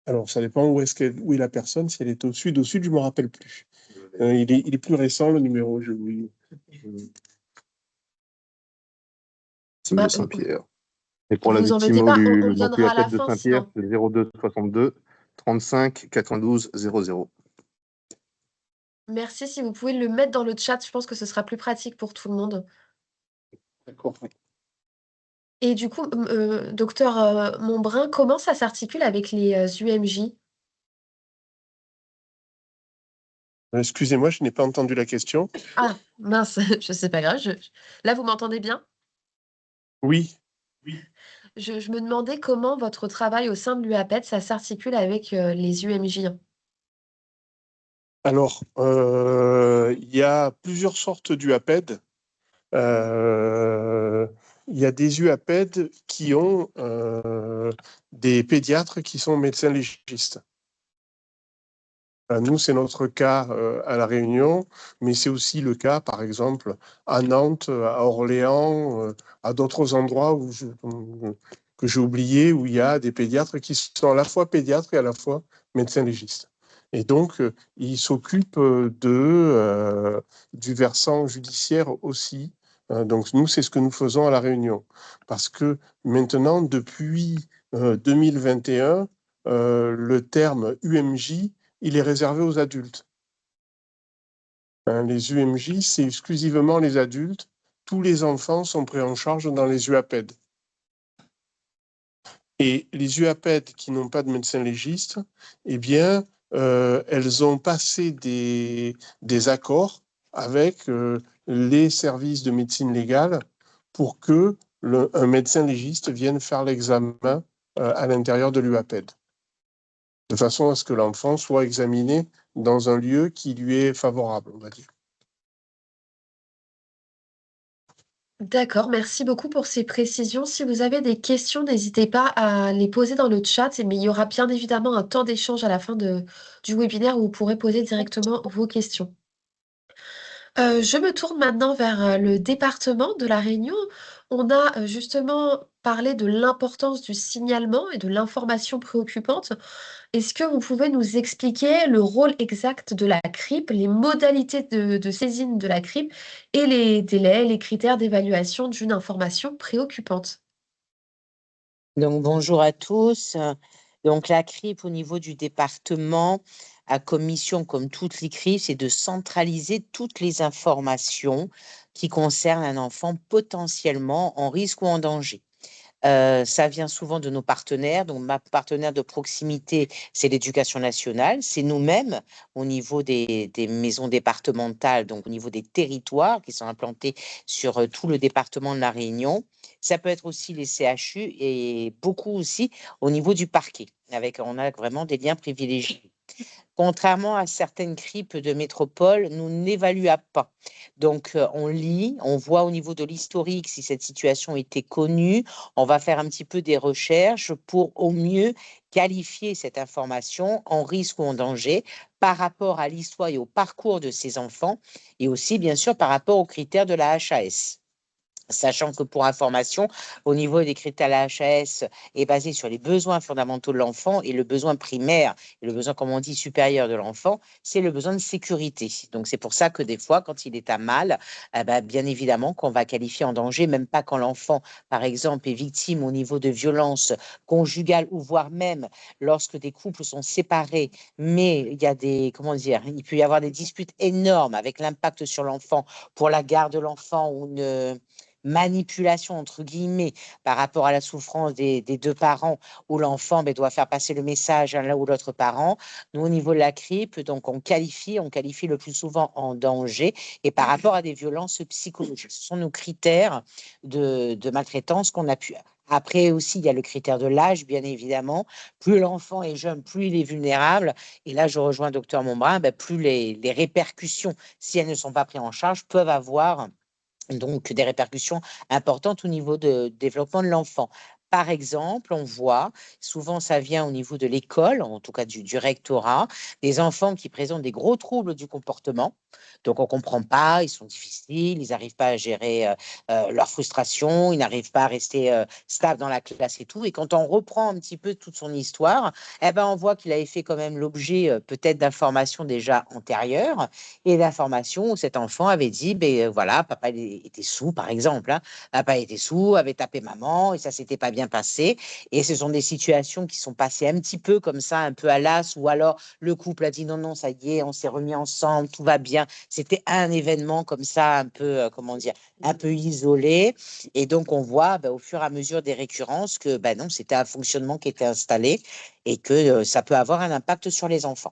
Speaker 3: Alors, ça dépend où est la personne, si elle est au sud, je me rappelle plus. Il est plus récent, le numéro,
Speaker 4: C'est
Speaker 2: Bah,
Speaker 4: de Saint-Pierre. Et pour la
Speaker 2: vous
Speaker 4: victime
Speaker 2: embêtez pas, on
Speaker 4: le
Speaker 2: le donnera à la
Speaker 4: multi-appel de
Speaker 2: fin
Speaker 4: Saint-Pierre,
Speaker 2: sinon.
Speaker 4: c'est 02 62 35 92 00.
Speaker 2: Merci si vous pouvez le mettre dans le chat, je pense que ce sera plus pratique pour tout le monde.
Speaker 3: D'accord.
Speaker 2: Et du coup, docteur Montbrun, comment ça s'articule avec les UMJ?
Speaker 3: Excusez-moi, je n'ai pas entendu la question.
Speaker 2: Ah, mince, je sais pas grave. Là, vous m'entendez bien?
Speaker 3: Oui.
Speaker 2: Je me demandais comment votre travail au sein de l'UAPED, ça s'articule avec les UMJ.
Speaker 3: Alors, il y a plusieurs sortes d'UAPED. il y a des UAPED qui ont des pédiatres qui sont médecins légistes. Nous, c'est notre cas à La Réunion, mais c'est aussi le cas, par exemple, à Nantes, à Orléans, à d'autres endroits que j'ai oubliés, où il y a des pédiatres qui sont à la fois pédiatres et à la fois médecins légistes. Et donc, ils s'occupent du versant judiciaire aussi. Donc, nous, c'est ce que nous faisons à La Réunion. Parce que maintenant, depuis 2021, le terme UMJ, il est réservé aux adultes. Les UMJ, c'est exclusivement les adultes. Tous les enfants sont pris en charge dans les UAPED. Et les UAPED qui n'ont pas de médecin légiste, eh bien, elles ont passé des accords avec les services de médecine légale pour que un médecin légiste vienne faire l'examen à l'intérieur de l'UAPED, de façon à ce que l'enfant soit examiné dans un lieu qui lui est favorable, on va dire.
Speaker 2: D'accord, merci beaucoup pour ces précisions. Si vous avez des questions, n'hésitez pas à les poser dans le chat, mais il y aura bien évidemment un temps d'échange à la fin du webinaire où vous pourrez poser directement vos questions. Je me tourne maintenant vers le département de La Réunion. On a justement parlé de l'importance du signalement et de l'information préoccupante. Est-ce que vous pouvez nous expliquer le rôle exact de la CRIP, les modalités de saisine de la CRIP et les délais, les critères d'évaluation d'une information préoccupante?
Speaker 5: Donc, bonjour à tous. Donc, la CRIP au niveau du département a comme mission, comme toutes les CRIP, c'est de centraliser toutes les informations qui concernent un enfant potentiellement en risque ou en danger. Ça vient souvent de nos partenaires. Donc, ma partenaire de proximité, c'est l'Éducation nationale. C'est nous-mêmes au niveau des maisons départementales, donc au niveau des territoires qui sont implantés sur tout le département de La Réunion. Ça peut être aussi les CHU et beaucoup aussi au niveau du parquet. On a vraiment des liens privilégiés. Contrairement à certaines CRIP de métropole, nous n'évaluons pas. Donc, on lit, on voit au niveau de l'historique si cette situation était connue. On va faire un petit peu des recherches pour au mieux qualifier cette information en risque ou en danger par rapport à l'histoire et au parcours de ces enfants et aussi, bien sûr, par rapport aux critères de la HAS. Sachant que pour information, au niveau des critères, la HAS est basé sur les besoins fondamentaux de l'enfant et le besoin primaire, et le besoin, comme on dit, supérieur de l'enfant, c'est le besoin de sécurité. Donc, c'est pour ça que des fois, quand il est à mal, bien évidemment qu'on va qualifier en danger, même pas quand l'enfant, par exemple, est victime au niveau de violences conjugales ou voire même lorsque des couples sont séparés, mais il y a il peut y avoir des disputes énormes avec l'impact sur l'enfant pour la garde de l'enfant ou une manipulation entre guillemets par rapport à la souffrance des deux parents où l'enfant doit faire passer le message à l'un ou l'autre parent. Nous, au niveau de la CRIP, donc on qualifie le plus souvent en danger et par rapport à des violences psychologiques. Ce sont nos critères de maltraitance qu'on a pu. Après aussi, il y a le critère de l'âge, bien évidemment. Plus l'enfant est jeune, plus il est vulnérable. Et là, je rejoins Dr Montbrun, plus les répercussions, si elles ne sont pas prises en charge, peuvent avoir donc des répercussions importantes au niveau de développement de l'enfant. Par exemple, on voit, souvent ça vient au niveau de l'école, en tout cas du rectorat, des enfants qui présentent des gros troubles du comportement. Donc on ne comprend pas, ils sont difficiles, ils n'arrivent pas à gérer leur frustration, ils n'arrivent pas à rester stables dans la classe et tout. Et quand on reprend un petit peu toute son histoire, on voit qu'il avait fait quand même l'objet peut-être d'informations déjà antérieures et d'informations où cet enfant avait dit, voilà, papa était sous, par exemple. Hein. Papa était sous, avait tapé maman et ça s'était pas bien passé. Et ce sont des situations qui sont passées un petit peu comme ça, un peu à l'as, ou alors le couple a dit non, non, ça y est, on s'est remis ensemble, tout va bien. C'était un événement comme ça, un peu, un peu isolé. Et donc, on voit au fur et à mesure des récurrences que non, c'était un fonctionnement qui était installé et que ça peut avoir un impact sur les enfants.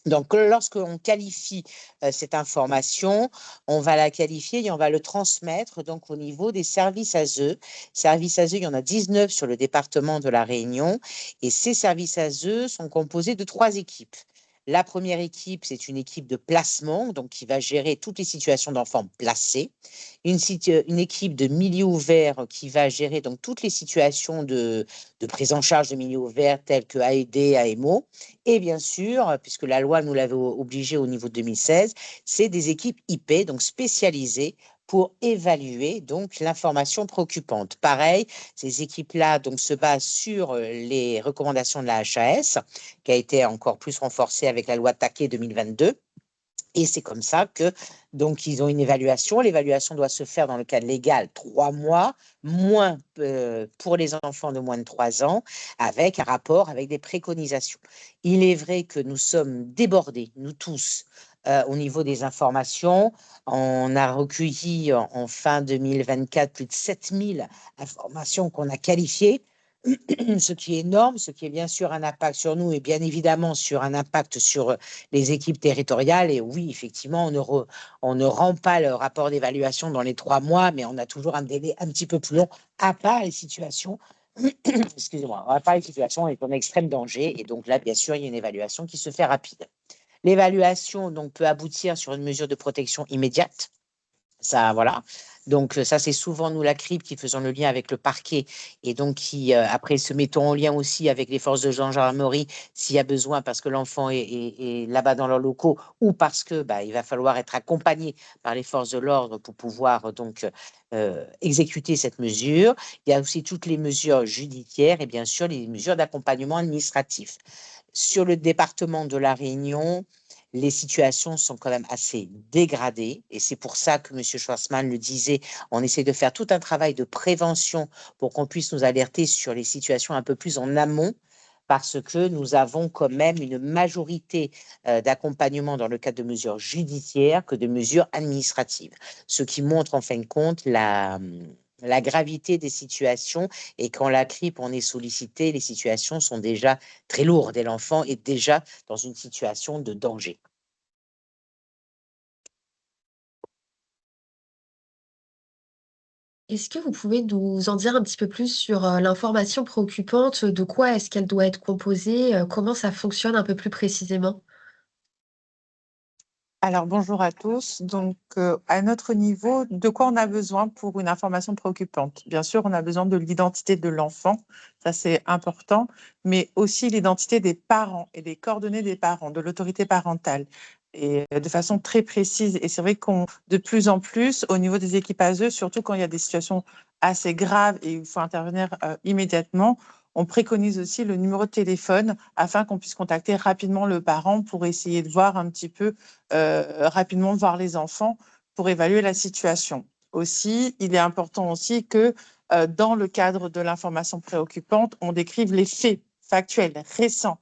Speaker 5: Donc, lorsqu'on qualifie cette information, on va la qualifier et on va le transmettre donc au niveau des services ASE. Services ASE, il y en a 19 sur le département de La Réunion. Et ces services ASE sont composés de 3 équipes. La première équipe, c'est une équipe de placement, donc qui va gérer toutes les situations d'enfants placés. Une équipe de milieu ouvert qui va gérer donc toutes les situations de prise en charge de milieu ouvert telles que AED, AMO. Et bien sûr, puisque la loi nous l'avait obligé au niveau de 2016, c'est des équipes IP, donc spécialisées pour évaluer donc l'information préoccupante. Pareil, ces équipes-là donc se basent sur les recommandations de la HAS, qui a été encore plus renforcée avec la loi Taquet 2022. Et c'est comme ça que, donc, ils ont une évaluation. L'évaluation doit se faire dans le cadre légal 3 mois, moins pour les enfants de moins de 3 ans, avec un rapport, avec des préconisations. Il est vrai que nous sommes débordés, nous tous, au niveau des informations. On a recueilli en fin 2024 plus de 7000 informations qu'on a qualifiées. Ce qui est énorme, ce qui est bien sûr un impact sur nous et bien évidemment sur un impact sur les équipes territoriales. Et oui, effectivement, on ne rend pas le rapport d'évaluation dans les 3 mois, mais on a toujours un délai un petit peu plus long, à part les situations, excusez-moi, à part les situations avec un extrême danger. Et donc là, bien sûr, il y a une évaluation qui se fait rapide. L'évaluation donc peut aboutir sur une mesure de protection immédiate. Ça, voilà. Donc, ça, c'est souvent nous, la CRIP, qui faisons le lien avec le parquet et donc qui, après, se mettons en lien aussi avec les forces de gendarmerie s'il y a besoin parce que l'enfant est là-bas dans leurs locaux ou parce que il va falloir être accompagné par les forces de l'ordre pour pouvoir donc exécuter cette mesure. Il y a aussi toutes les mesures judiciaires et bien sûr les mesures d'accompagnement administratif. Sur le département de La Réunion, les situations sont quand même assez dégradées et c'est pour ça que M. Schwarzman le disait, on essaie de faire tout un travail de prévention pour qu'on puisse nous alerter sur les situations un peu plus en amont parce que nous avons quand même une majorité d'accompagnement dans le cadre de mesures judiciaires que de mesures administratives, ce qui montre en fin de compte la gravité des situations et quand la CRIP en est sollicitée, les situations sont déjà très lourdes et l'enfant est déjà dans une situation de danger.
Speaker 2: Est-ce que vous pouvez nous en dire un petit peu plus sur l'information préoccupante? De quoi est-ce qu'elle doit être composée? Comment ça fonctionne un peu plus précisément?
Speaker 6: Alors, bonjour à tous. Donc, à notre niveau, de quoi on a besoin pour une information préoccupante? Bien sûr, on a besoin de l'identité de l'enfant, ça c'est important, mais aussi l'identité des parents et des coordonnées des parents, de l'autorité parentale, et de façon très précise. Et c'est vrai qu'on, de plus en plus, au niveau des équipes ASE, surtout quand il y a des situations assez graves et il faut intervenir immédiatement, on préconise aussi le numéro de téléphone afin qu'on puisse contacter rapidement le parent pour essayer de voir un petit peu rapidement voir les enfants pour évaluer la situation. Aussi, il est important aussi que dans le cadre de l'information préoccupante, on décrive les faits factuels, récents,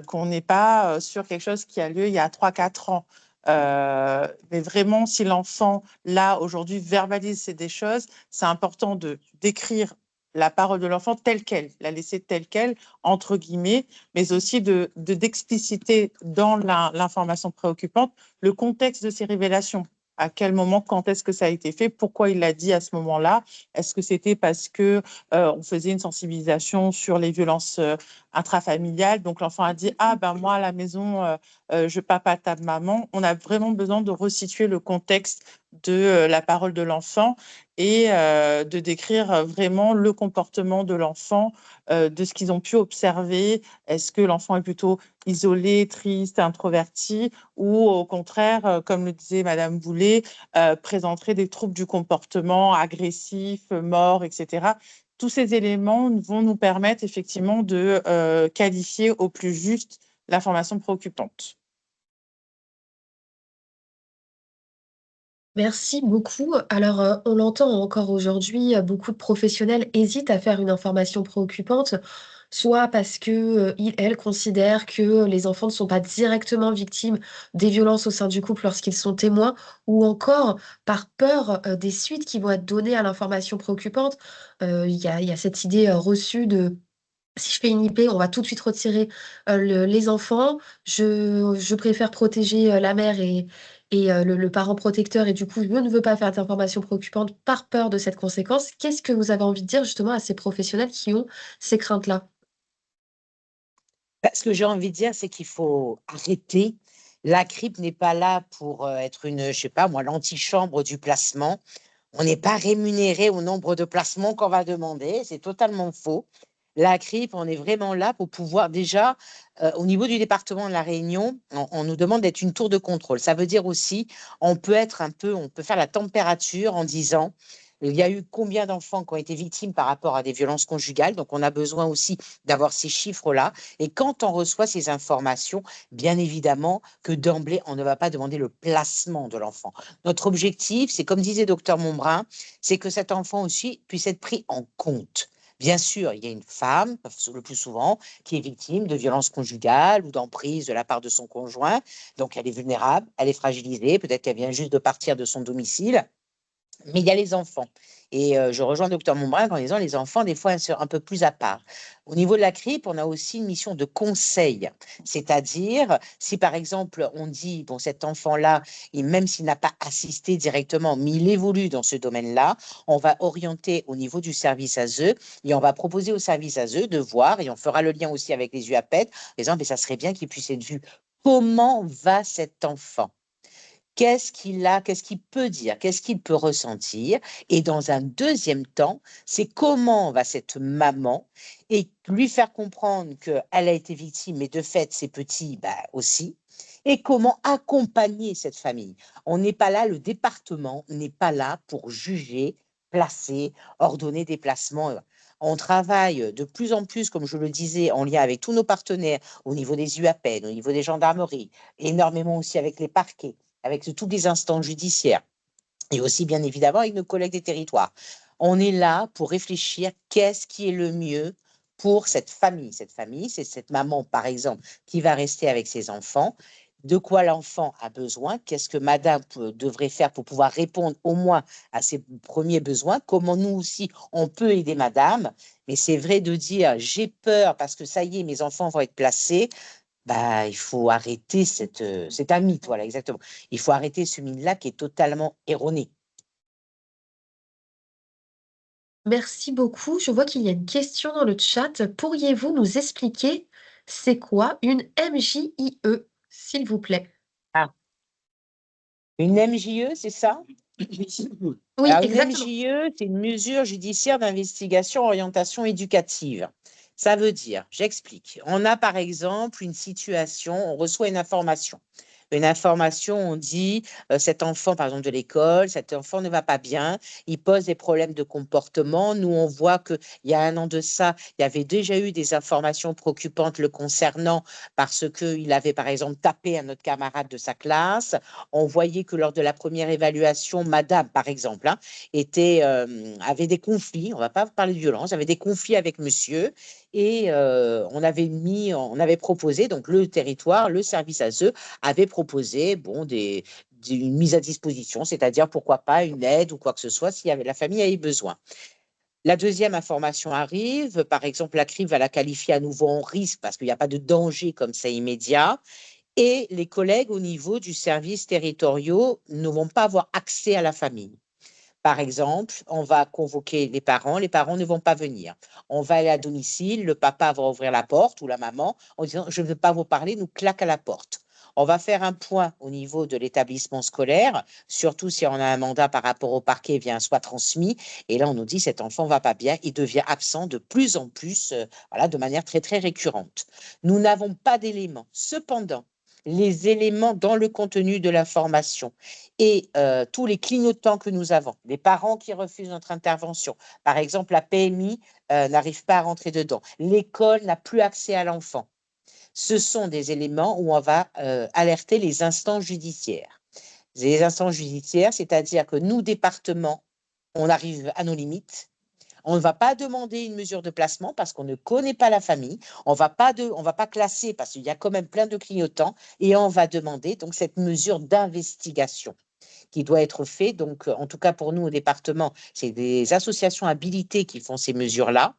Speaker 6: qu'on n'est pas sur quelque chose qui a lieu il y a 3-4 ans. Mais vraiment, si l'enfant, là, aujourd'hui, verbalise des choses, c'est important de décrire la parole de l'enfant telle qu'elle, la laisser telle qu'elle, entre guillemets, mais aussi d'expliciter dans l'information préoccupante le contexte de ces révélations. À quel moment, quand est-ce que ça a été fait, pourquoi il l'a dit à ce moment-là? Est-ce que c'était parce que on faisait une sensibilisation sur les violences intrafamiliales? Donc l'enfant a dit ah ben moi à la maison je papa tape maman. On a vraiment besoin de resituer le contexte de la parole de l'enfant et de décrire vraiment le comportement de l'enfant, de ce qu'ils ont pu observer. Est-ce que l'enfant est plutôt isolé, triste, introverti ou au contraire, comme le disait Madame Boulet, présenterait des troubles du comportement agressifs, morts, etc. Tous ces éléments vont nous permettre effectivement de qualifier au plus juste l'information préoccupante.
Speaker 2: Merci beaucoup. Alors, on l'entend encore aujourd'hui, beaucoup de professionnels hésitent à faire une information préoccupante, soit parce que, elles considèrent que les enfants ne sont pas directement victimes des violences au sein du couple lorsqu'ils sont témoins, ou encore par peur, des suites qui vont être données à l'information préoccupante. Il y a cette idée, reçue de: «Si je fais une IP, on va tout de suite retirer, les enfants. Je préfère protéger, la mère et le parent protecteur et du coup, je ne veux pas faire d'informations préoccupantes par peur de cette conséquence». Qu'est-ce que vous avez envie de dire justement à ces professionnels qui ont ces craintes-là?
Speaker 5: Ce que j'ai envie de dire, c'est qu'il faut arrêter. La CRIP n'est pas là pour être une, je sais pas moi, l'antichambre du placement. On n'est pas rémunéré au nombre de placements qu'on va demander. C'est totalement faux. La CRIP, on est vraiment là pour pouvoir déjà, au niveau du département de la Réunion, on nous demande d'être une tour de contrôle. Ça veut dire aussi, on peut faire la température en disant, il y a eu combien d'enfants qui ont été victimes par rapport à des violences conjugales. Donc, on a besoin aussi d'avoir ces chiffres-là. Et quand on reçoit ces informations, bien évidemment que d'emblée, on ne va pas demander le placement de l'enfant. Notre objectif, c'est comme disait docteur Montbrun, c'est que cet enfant aussi puisse être pris en compte. Bien sûr, il y a une femme, le plus souvent, qui est victime de violences conjugales ou d'emprise de la part de son conjoint. Donc, elle est vulnérable, elle est fragilisée, peut-être qu'elle vient juste de partir de son domicile. Mais il y a les enfants. Et je rejoins docteur Montbrun en disant les enfants, des fois, sont un peu plus à part. Au niveau de la CRIP, on a aussi une mission de conseil. C'est-à-dire, si par exemple, on dit, bon, cet enfant-là, et même s'il n'a pas assisté directement, mais il évolue dans ce domaine-là, on va orienter au niveau du service ASE et on va proposer au service ASE de voir, et on fera le lien aussi avec les UAPED, par exemple, mais ça serait bien qu'il puisse être vu. Comment va cet enfant? Qu'est-ce qu'il a, qu'est-ce qu'il peut dire, qu'est-ce qu'il peut ressentir. Et dans un deuxième temps, c'est comment va cette maman et lui faire comprendre qu'elle a été victime, mais de fait, ses petits aussi, et comment accompagner cette famille. On n'est pas là, le département n'est pas là pour juger, placer, ordonner des placements. On travaille de plus en plus, comme je le disais, en lien avec tous nos partenaires au niveau des UAPED, au niveau des gendarmeries, énormément aussi avec les parquets, avec tous les instances judiciaires et aussi bien évidemment avec nos collègues des territoires. On est là pour réfléchir qu'est-ce qui est le mieux pour cette famille. Cette famille, c'est cette maman, par exemple, qui va rester avec ses enfants. De quoi l'enfant a besoin? Qu'est-ce que madame devrait faire pour pouvoir répondre au moins à ses premiers besoins? Comment nous aussi, on peut aider madame? Mais c'est vrai de dire, j'ai peur parce que ça y est, mes enfants vont être placés. Il faut arrêter c'est un mythe, voilà, exactement. Il faut arrêter ce mythe-là qui est totalement erroné.
Speaker 2: Merci beaucoup. Je vois qu'il y a une question dans le chat. Pourriez-vous nous expliquer c'est quoi une MJIE, s'il vous plaît?
Speaker 5: Ah, une MJE, c'est ça?
Speaker 2: Oui,
Speaker 5: Alors, une
Speaker 2: exactement.
Speaker 5: MJE, c'est une mesure judiciaire d'investigation orientation éducative. Ça veut dire, j'explique, on a par exemple une situation, on reçoit une information. Une information, on dit, cet enfant, par exemple, de l'école, cet enfant ne va pas bien, il pose des problèmes de comportement. Nous, on voit qu'il y a 1 an de ça, il y avait déjà eu des informations préoccupantes le concernant parce qu'il avait, par exemple, tapé un autre camarade de sa classe. On voyait que lors de la première évaluation, madame, par exemple, avait des conflits, on ne va pas parler de violence, avait des conflits avec monsieur. Et on avait proposé, donc le territoire, le service ASE, avait proposé une mise à disposition, c'est-à-dire pourquoi pas une aide ou quoi que ce soit si la famille avait besoin. La deuxième information arrive, par exemple, la CRIP va la qualifier à nouveau en risque parce qu'il n'y a pas de danger comme ça immédiat. Et les collègues au niveau du service territoriaux ne vont pas avoir accès à la famille. Par exemple, on va convoquer les parents ne vont pas venir. On va aller à domicile, le papa va ouvrir la porte ou la maman en disant « je ne veux pas vous parler », nous claque à la porte. On va faire un point au niveau de l'établissement scolaire, surtout si on a un mandat par rapport au parquet vient soit transmis. Et là, on nous dit cet enfant ne va pas bien, il devient absent de plus en plus, de manière très, très récurrente. Nous n'avons pas d'éléments. Cependant, les éléments dans le contenu de la formation et tous les clignotants que nous avons, les parents qui refusent notre intervention, par exemple la PMI n'arrive pas à rentrer dedans, l'école n'a plus accès à l'enfant. Ce sont des éléments où on va alerter les instances judiciaires. Les instances judiciaires, c'est-à-dire que nous, départements, on arrive à nos limites. On ne va pas demander une mesure de placement parce qu'on ne connaît pas la famille. On va pas classer parce qu'il y a quand même plein de clignotants et on va demander donc cette mesure d'investigation qui doit être faite. Donc, en tout cas pour nous au département, c'est des associations habilitées qui font ces mesures-là.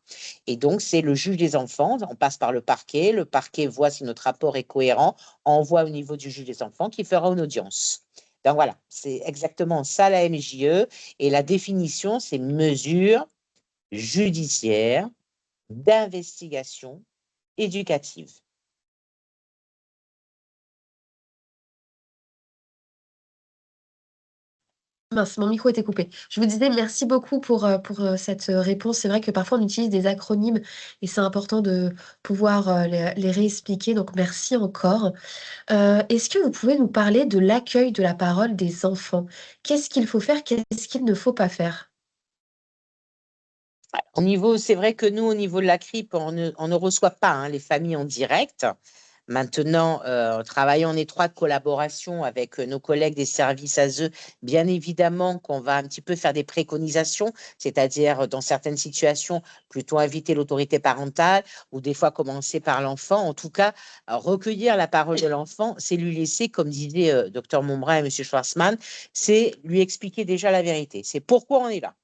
Speaker 5: Et donc, c'est le juge des enfants. On passe par le parquet. Le parquet voit si notre rapport est cohérent, envoie au niveau du juge des enfants qui fera une audience. Donc voilà, c'est exactement ça la MJE. Et la définition, c'est mesure judiciaire d'investigation éducative.
Speaker 2: Mince, mon micro était coupé. Je vous disais merci beaucoup pour cette réponse. C'est vrai que parfois on utilise des acronymes et c'est important de pouvoir les réexpliquer. Donc merci encore. Est-ce que vous pouvez nous parler de l'accueil de la parole des enfants? Qu'est-ce qu'il faut faire? Qu'est-ce qu'il ne faut pas faire?
Speaker 5: C'est vrai que nous, au niveau de la CRIP, on ne reçoit pas hein, les familles en direct. Maintenant, on travaille en étroite collaboration avec nos collègues des services ASE. Bien évidemment qu'on va un petit peu faire des préconisations, c'est-à-dire dans certaines situations, plutôt inviter l'autorité parentale ou des fois commencer par l'enfant. En tout cas, recueillir la parole de l'enfant, c'est lui laisser, comme disait Dr Mombrin et M. Schwarzman, c'est lui expliquer déjà la vérité. C'est pourquoi on est là.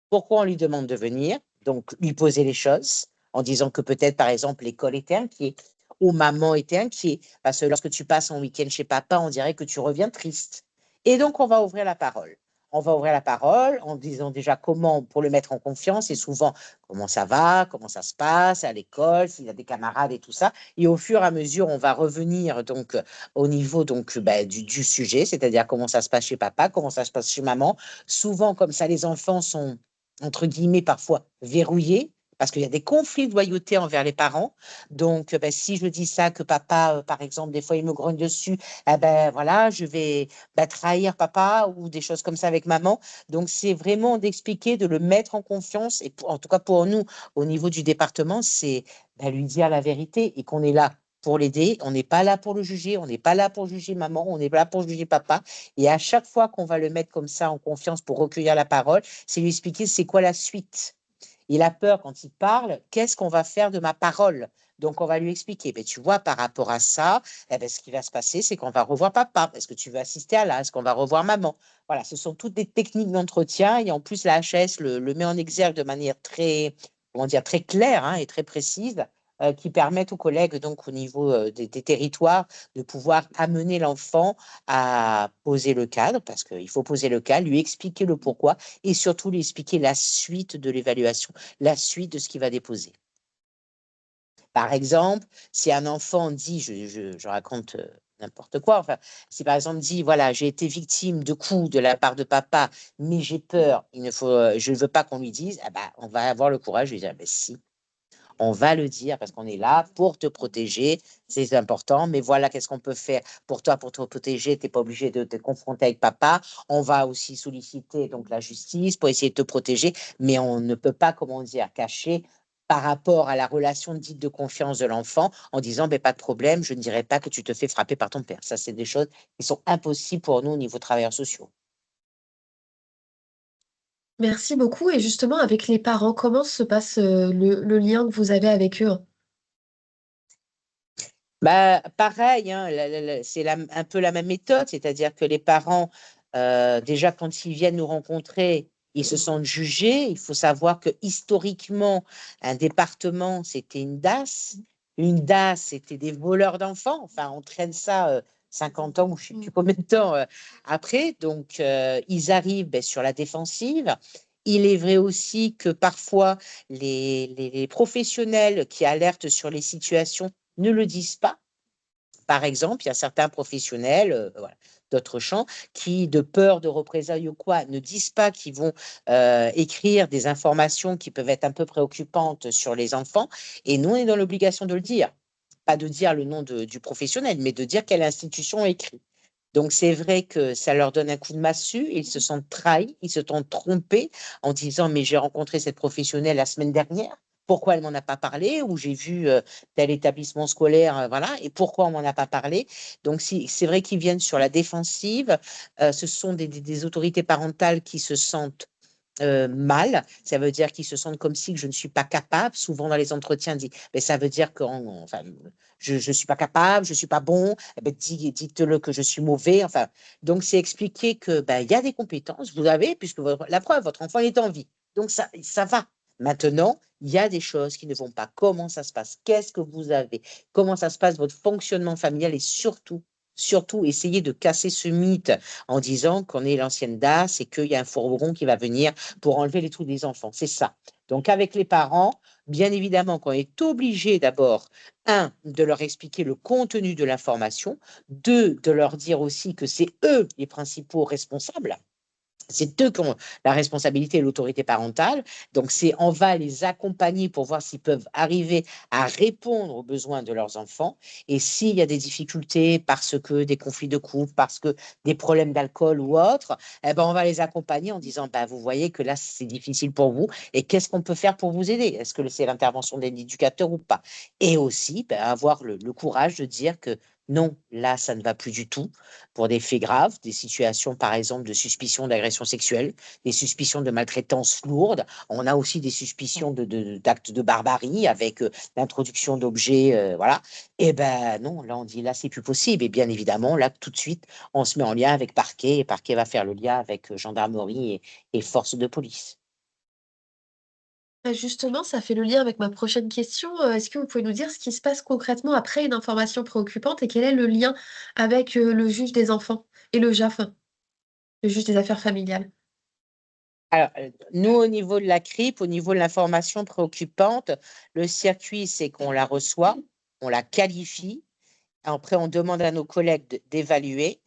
Speaker 5: Pourquoi on lui demande de venir? Donc, lui poser les choses en disant que peut-être, par exemple, l'école était inquiète ou maman était inquiète parce que lorsque tu passes un week-end chez papa, on dirait que tu reviens triste. Et donc, on va ouvrir la parole. On va ouvrir la parole en disant déjà comment, pour le mettre en confiance, et souvent comment ça va, comment ça se passe à l'école, s'il y a des camarades et tout ça. Et au fur et à mesure, on va revenir donc au niveau donc du sujet, c'est-à-dire comment ça se passe chez papa, comment ça se passe chez maman. Souvent, comme ça, les enfants sont entre guillemets, parfois verrouillés, parce qu'il y a des conflits de loyauté envers les parents. Donc, si je dis ça, que papa, par exemple, des fois, il me grogne dessus, eh ben voilà, je vais trahir papa ou des choses comme ça avec maman. Donc, c'est vraiment d'expliquer, de le mettre en confiance. Et en tout cas, pour nous, au niveau du département, c'est lui dire la vérité et qu'on est là pour l'aider. On n'est pas là pour le juger, on n'est pas là pour juger maman, on est là pour juger papa. Et à chaque fois qu'on va le mettre comme ça en confiance pour recueillir la parole, c'est lui expliquer c'est quoi la suite. Il a peur quand il parle, qu'est-ce qu'on va faire de ma parole? Donc, on va lui expliquer, tu vois, par rapport à ça, ce qui va se passer, c'est qu'on va revoir papa. Est-ce que tu veux assister à là? Est-ce qu'on va revoir maman? Voilà, ce sont toutes des techniques d'entretien et en plus, la HS le met en exergue de manière très, comment dire, très claire hein, et très précise qui permettent aux collègues, donc au niveau des territoires, de pouvoir amener l'enfant à poser le cadre, parce qu'il faut poser le cadre, lui expliquer le pourquoi et surtout lui expliquer la suite de l'évaluation, la suite de ce qu'il va déposer. Par exemple, si un enfant dit, je raconte n'importe quoi, enfin, si par exemple dit, voilà, j'ai été victime de coups de la part de papa, mais j'ai peur, je ne veux pas qu'on lui dise, on va avoir le courage de lui dire, si, on va le dire parce qu'on est là pour te protéger, c'est important, mais voilà qu'est-ce qu'on peut faire pour toi, pour te protéger, tu n'es pas obligé de te confronter avec papa, on va aussi solliciter donc la justice pour essayer de te protéger, mais on ne peut pas, comment dire, cacher par rapport à la relation dite de confiance de l'enfant en disant pas de problème, je ne dirais pas que tu te fais frapper par ton père. Ça, c'est des choses qui sont impossibles pour nous au niveau travailleurs sociaux.
Speaker 2: Merci beaucoup. Et justement, avec les parents, comment se passe le lien que vous avez avec eux?
Speaker 5: Pareil, hein, c'est un peu la même méthode, c'est-à-dire que les parents, déjà quand ils viennent nous rencontrer, ils se sentent jugés. Il faut savoir que historiquement, un département, c'était une DAS. Une DAS, c'était des voleurs d'enfants. Enfin, on traîne ça 50 ans ou je ne sais plus combien de temps après. Donc, ils arrivent sur la défensive. Il est vrai aussi que parfois, les professionnels qui alertent sur les situations ne le disent pas. Par exemple, il y a certains professionnels d'autres champs qui, de peur de représailles ou quoi, ne disent pas qu'ils vont écrire des informations qui peuvent être un peu préoccupantes sur les enfants. Et nous, on est dans l'obligation de le dire. Pas de dire le nom du professionnel, mais de dire quelle institution écrit. Donc, c'est vrai que ça leur donne un coup de massue. Ils se sentent trahis, ils se sont trompés en disant, mais j'ai rencontré cette professionnelle la semaine dernière. Pourquoi elle m'en a pas parlé? Ou j'ai vu tel établissement scolaire, voilà. Et pourquoi on m'en a pas parlé? Donc, c'est vrai qu'ils viennent sur la défensive. Ce sont des autorités parentales qui se sentent mal, ça veut dire qu'ils se sentent comme si je ne suis pas capable. Souvent dans les entretiens, dit, mais ça veut dire que enfin, je ne suis pas capable, je ne suis pas bon, dites-le que je suis mauvais. Enfin, donc c'est expliquer que il y a des compétences, vous avez, puisque la preuve, votre enfant est en vie. Donc ça va. Maintenant, il y a des choses qui ne vont pas. Comment ça se passe? Qu'est-ce que vous avez? Comment ça se passe, votre fonctionnement familial et surtout, essayer de casser ce mythe en disant qu'on est l'ancienne DAS et qu'il y a un fourgon qui va venir pour enlever les trous des enfants. C'est ça. Donc, avec les parents, bien évidemment qu'on est obligé d'abord, de leur expliquer le contenu de l'information, de leur dire aussi que c'est eux les principaux responsables C'est eux qui ont la responsabilité et l'autorité parentale. Donc, on va les accompagner pour voir s'ils peuvent arriver à répondre aux besoins de leurs enfants. Et s'il y a des difficultés parce que des conflits de couple, parce que des problèmes d'alcool ou autre, eh ben, on va les accompagner en disant, bah, vous voyez que là, c'est difficile pour vous. Et qu'est-ce qu'on peut faire pour vous aider? Est-ce que c'est l'intervention d'un éducateur ou pas? Et aussi, bah, avoir le courage de dire que non, là, ça ne va plus du tout pour des faits graves, des situations, par exemple, de suspicion d'agression sexuelle, des suspicions de maltraitance lourde. On a aussi des suspicions d'actes de barbarie avec l'introduction d'objets, voilà. Et ben non, là, on dit, là, c'est plus possible. Et bien évidemment, là, tout de suite, on se met en lien avec parquet, et parquet va faire le lien avec gendarmerie et force de police.
Speaker 2: Justement, ça fait le lien avec ma prochaine question. Est-ce que vous pouvez nous dire ce qui se passe concrètement après une information préoccupante et quel est le lien avec le juge des enfants et le JAF, le juge des affaires familiales?
Speaker 5: Alors, nous, au niveau de la CRIP, au niveau de l'information préoccupante, le circuit, c'est qu'on la reçoit, on la qualifie. Après, on demande à nos collègues d'évaluer.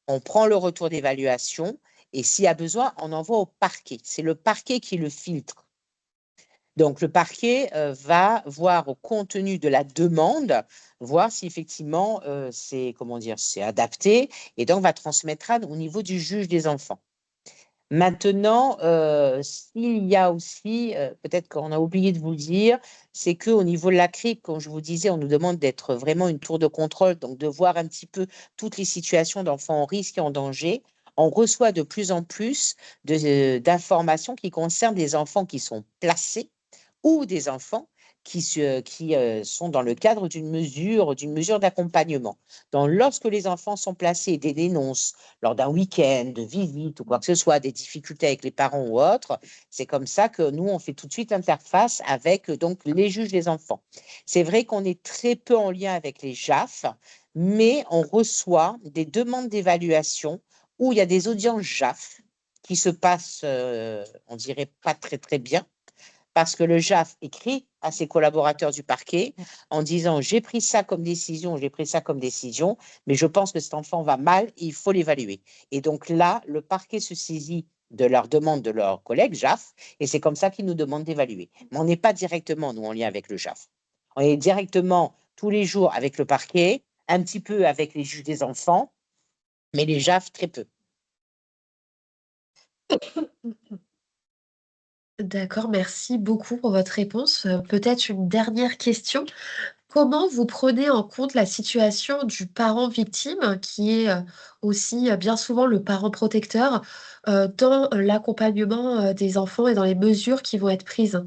Speaker 5: On prend le retour d'évaluation et s'il y a besoin, on envoie au parquet. C'est le parquet qui le filtre. Donc, le parquet va voir au contenu de la demande, voir si effectivement c'est, comment dire, c'est adapté et donc va transmettre au niveau du juge des enfants. Maintenant, s'il y a aussi, peut-être qu'on a oublié de vous le dire, c'est qu'au niveau de la CRIP, comme je vous disais, on nous demande d'être vraiment une tour de contrôle, donc de voir un petit peu toutes les situations d'enfants en risque et en danger. On reçoit de plus en plus d'informations qui concernent des enfants qui sont placés ou des enfants qui sont dans le cadre d'une mesure d'accompagnement. Donc, lorsque les enfants sont placés, des dénonces lors d'un week-end, de visite ou quoi que ce soit, des difficultés avec les parents ou autres, c'est comme ça que nous, on fait tout de suite interface avec donc les juges des enfants. C'est vrai qu'on est très peu en lien avec les JAF, mais on reçoit des demandes d'évaluation où il y a des audiences JAF qui se passent, on dirait pas très très bien, parce que le JAF écrit à ses collaborateurs du parquet en disant j'ai pris ça comme décision, mais je pense que cet enfant va mal et il faut l'évaluer. Et donc là, le parquet se saisit de leur demande de leurs collègues JAF et c'est comme ça qu'ils nous demandent d'évaluer. Mais on n'est pas directement, nous, en lien avec le JAF. On est directement tous les jours avec le parquet, un petit peu avec les juges des enfants, mais les JAF très peu.
Speaker 2: D'accord, merci beaucoup pour votre réponse. Peut-être une dernière question. Comment vous prenez en compte la situation du parent victime, qui est aussi bien souvent le parent protecteur, dans l'accompagnement des enfants et dans les mesures qui vont être prises?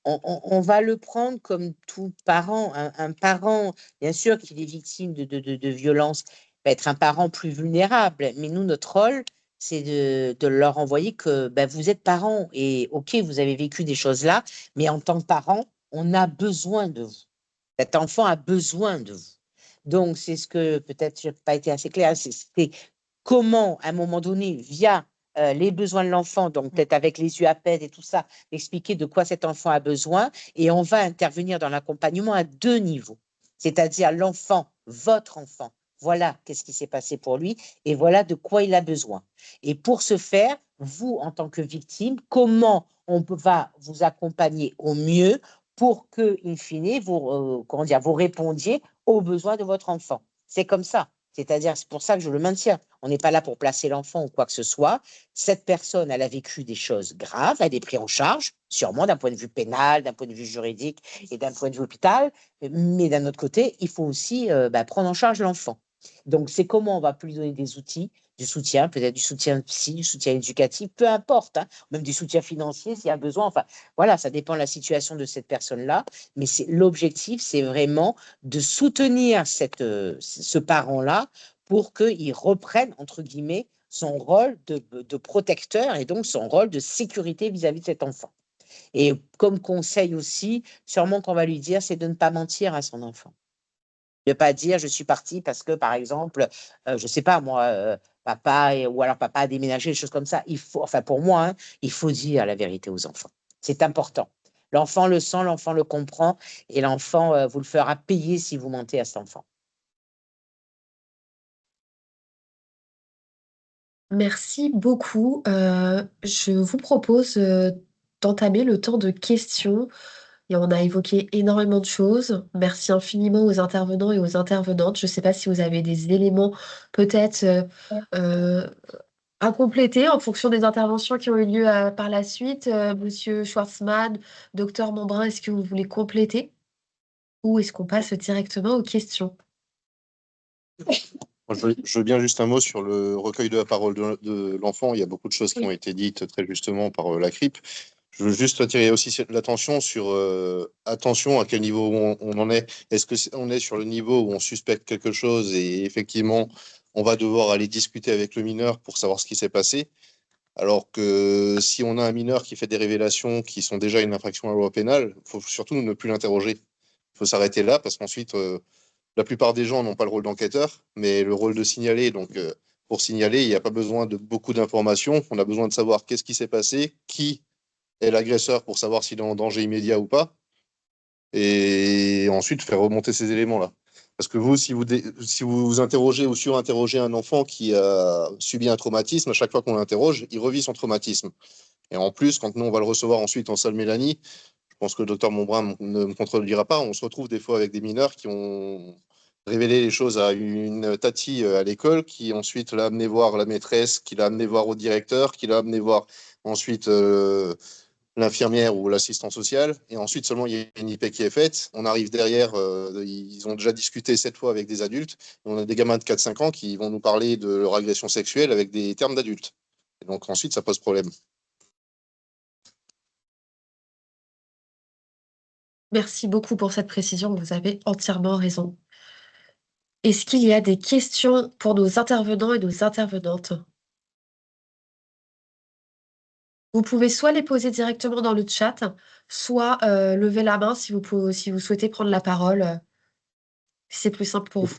Speaker 5: On va le prendre comme tout parent. Un parent, bien sûr, qu'il est victime de violences, va être un parent plus vulnérable. Mais nous, notre rôle, c'est de leur envoyer que ben, vous êtes parent et OK, vous avez vécu des choses là, mais en tant que parent, on a besoin de vous. Cet enfant a besoin de vous. Donc, c'est ce que peut-être je n'ai pas été assez claire, c'est comment, à un moment donné, via les besoins de l'enfant, donc peut-être avec les UAPED et tout ça, expliquer de quoi cet enfant a besoin et on va intervenir dans l'accompagnement à deux niveaux, c'est-à-dire l'enfant, votre enfant. Voilà qu'est-ce qui s'est passé pour lui et voilà de quoi il a besoin. Et pour ce faire, vous, en tant que victime, comment on va vous accompagner au mieux pour que, in fine, vous répondiez aux besoins de votre enfant. C'est comme ça. C'est-à-dire, c'est pour ça que je le maintiens. On n'est pas là pour placer l'enfant ou quoi que ce soit. Cette personne, elle a vécu des choses graves, elle est prise en charge, sûrement d'un point de vue pénal, d'un point de vue juridique et d'un point de vue hôpital. Mais d'un autre côté, il faut aussi prendre en charge l'enfant. Donc, c'est comment on va plus lui donner des outils, du soutien, peut-être du soutien psy, du soutien éducatif, peu importe, hein, même du soutien financier s'il y a besoin. Enfin, voilà, ça dépend de la situation de cette personne-là. Mais l'objectif, c'est vraiment de soutenir ce parent-là pour qu'il reprenne, entre guillemets, son rôle de protecteur et donc son rôle de sécurité vis-à-vis de cet enfant. Et comme conseil aussi, sûrement qu'on va lui dire, c'est de ne pas mentir à son enfant. De ne pas dire je suis partie parce que, par exemple, je ne sais pas moi, papa, ou alors papa a déménagé, des choses comme ça. Il faut, enfin pour moi, hein, il faut dire la vérité aux enfants. C'est important. L'enfant le sent, l'enfant le comprend et l'enfant vous le fera payer si vous mentez à cet enfant.
Speaker 2: Merci beaucoup. Je vous propose d'entamer le temps de questions. Et on a évoqué énormément de choses. Merci infiniment aux intervenants et aux intervenantes. Je ne sais pas si vous avez des éléments peut-être euh, à compléter en fonction des interventions qui ont eu lieu par la suite. Monsieur Schwartzmann, docteur Montbrun, est-ce que vous voulez compléter ou est-ce qu'on passe directement aux questions?
Speaker 4: Je veux bien juste un mot sur le recueil de la parole de l'enfant. Il y a beaucoup de choses qui ont été dites très justement par la CRIP. Je veux juste attirer aussi l'attention sur attention à quel niveau on en est. Est-ce que on est sur le niveau où on suspecte quelque chose et effectivement on va devoir aller discuter avec le mineur pour savoir ce qui s'est passé, alors que si on a un mineur qui fait des révélations qui sont déjà une infraction à la loi pénale, il faut surtout ne plus l'interroger. Il faut s'arrêter là parce qu'ensuite la plupart des gens n'ont pas le rôle d'enquêteur, mais le rôle de signaler. Donc, pour signaler, il n'y a pas besoin de beaucoup d'informations. On a besoin de savoir qu'est-ce qui s'est passé, qui est l'agresseur pour savoir s'il est en danger immédiat ou pas, et ensuite faire remonter ces éléments-là. Parce que vous, si vous interrogez ou surinterrogez un enfant qui a subi un traumatisme, à chaque fois qu'on l'interroge, il revit son traumatisme. Et en plus, quand nous, on va le recevoir ensuite en salle Mélanie, je pense que le docteur Montbrun ne me contredira pas, on se retrouve des fois avec des mineurs qui ont révélé les choses à une tati à l'école, qui ensuite l'a amené voir la maîtresse, qui l'a amené voir au directeur, qui l'a amené voir ensuite l'infirmière ou l'assistant social. Et ensuite seulement il y a une IP qui est faite. On arrive derrière, ils ont déjà discuté 7 fois avec des adultes. On a des gamins de 4-5 ans qui vont nous parler de leur agression sexuelle avec des termes d'adultes. Et donc ensuite ça pose problème.
Speaker 2: Merci beaucoup pour cette précision. Vous avez entièrement raison. Est-ce qu'il y a des questions pour nos intervenants et nos intervenantes? Vous pouvez soit les poser directement dans le chat, soit lever la main si vous souhaitez prendre la parole. Si c'est plus simple pour vous.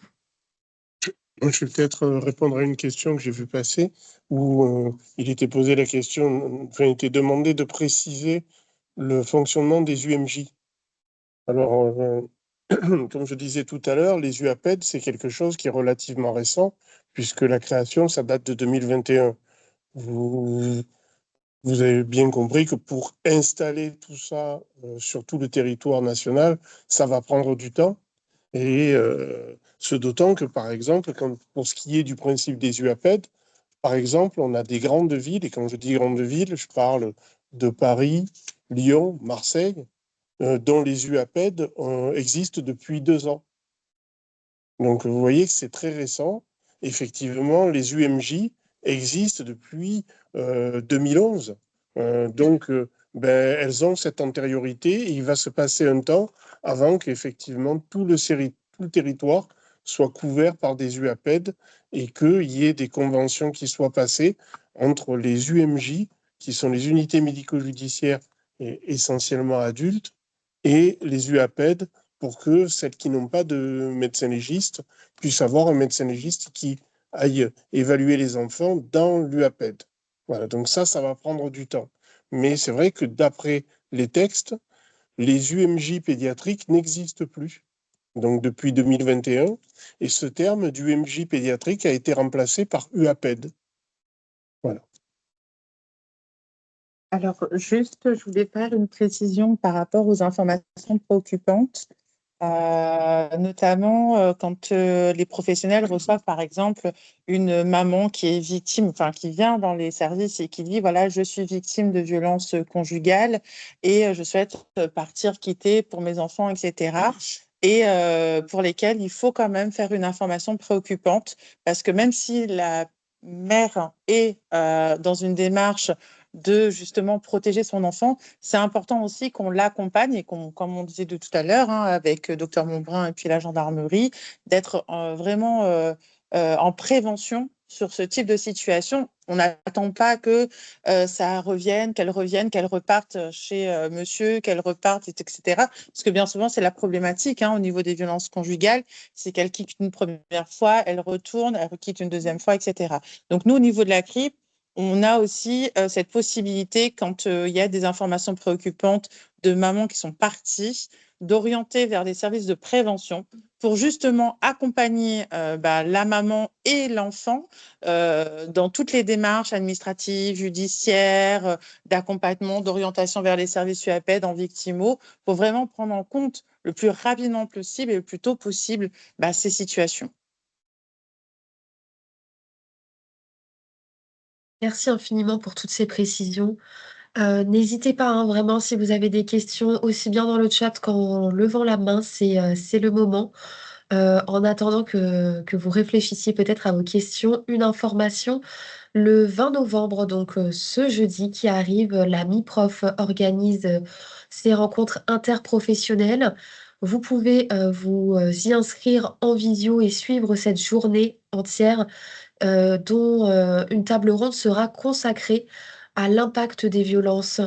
Speaker 3: Je vais peut-être répondre à une question que j'ai vue passer, où il était posé la question, enfin, il était demandé de préciser le fonctionnement des UMJ. Alors, comme je disais tout à l'heure, les UAPED, c'est quelque chose qui est relativement récent, puisque la création, ça date de 2021. Vous, vous avez bien compris que pour installer tout ça sur tout le territoire national, ça va prendre du temps. Et ce d'autant que, par exemple, pour ce qui est du principe des UAPED, par exemple, on a des grandes villes, et quand je dis grandes villes, je parle de Paris, Lyon, Marseille, dont les UAPED existent depuis 2 ans. Donc vous voyez que c'est très récent. Effectivement, les UMJ existent depuis 2011. Elles ont cette antériorité et il va se passer un temps avant qu'effectivement tout le territoire soit couvert par des UAPED et qu'il y ait des conventions qui soient passées entre les UMJ, qui sont les unités médico-judiciaires et essentiellement adultes, et les UAPED pour que celles qui n'ont pas de médecin légiste puissent avoir un médecin légiste qui aille évaluer les enfants dans l'UAPED. Voilà, donc ça va prendre du temps. Mais c'est vrai que d'après les textes, les UMJ pédiatriques n'existent plus. Donc depuis 2021, et ce terme d'UMJ pédiatrique a été remplacé par UAPED. Voilà.
Speaker 6: Alors, juste, je voulais faire une précision par rapport aux informations préoccupantes, notamment quand les professionnels reçoivent, par exemple, une maman qui est victime, enfin, qui vient dans les services et qui dit, voilà, je suis victime de violences conjugales et je souhaite partir, quitter pour mes enfants, etc. Et pour lesquels il faut quand même faire une information préoccupante, parce que même si la mère est dans une démarche de justement protéger son enfant, c'est important aussi qu'on l'accompagne et qu'on, comme on disait de tout à l'heure, avec Dr Montbrun et puis la gendarmerie, d'être vraiment en prévention sur ce type de situation. On n'attend pas que ça revienne, qu'elle reparte chez monsieur, qu'elle reparte, etc. Parce que bien souvent, c'est la problématique au niveau des violences conjugales, c'est qu'elle quitte une première fois, elle retourne, elle quitte une deuxième fois, etc. Donc nous, au niveau de la CRIP, on a aussi cette possibilité, quand il y a des informations préoccupantes de mamans qui sont parties, d'orienter vers les services de prévention pour justement accompagner la maman et l'enfant dans toutes les démarches administratives, judiciaires, d'accompagnement, d'orientation vers les services UAPED en victimo, pour vraiment prendre en compte le plus rapidement possible et le plus tôt possible ces situations.
Speaker 2: Merci infiniment pour toutes ces précisions. N'hésitez pas, hein, vraiment, si vous avez des questions, aussi bien dans le chat qu'en levant la main, c'est le moment. En attendant que vous réfléchissiez peut-être à vos questions, une information, le 20 novembre, donc ce jeudi qui arrive, la MIPROF organise ses rencontres interprofessionnelles. Vous pouvez vous y inscrire en visio et suivre cette journée entière dont une table ronde sera consacrée à l'impact des violences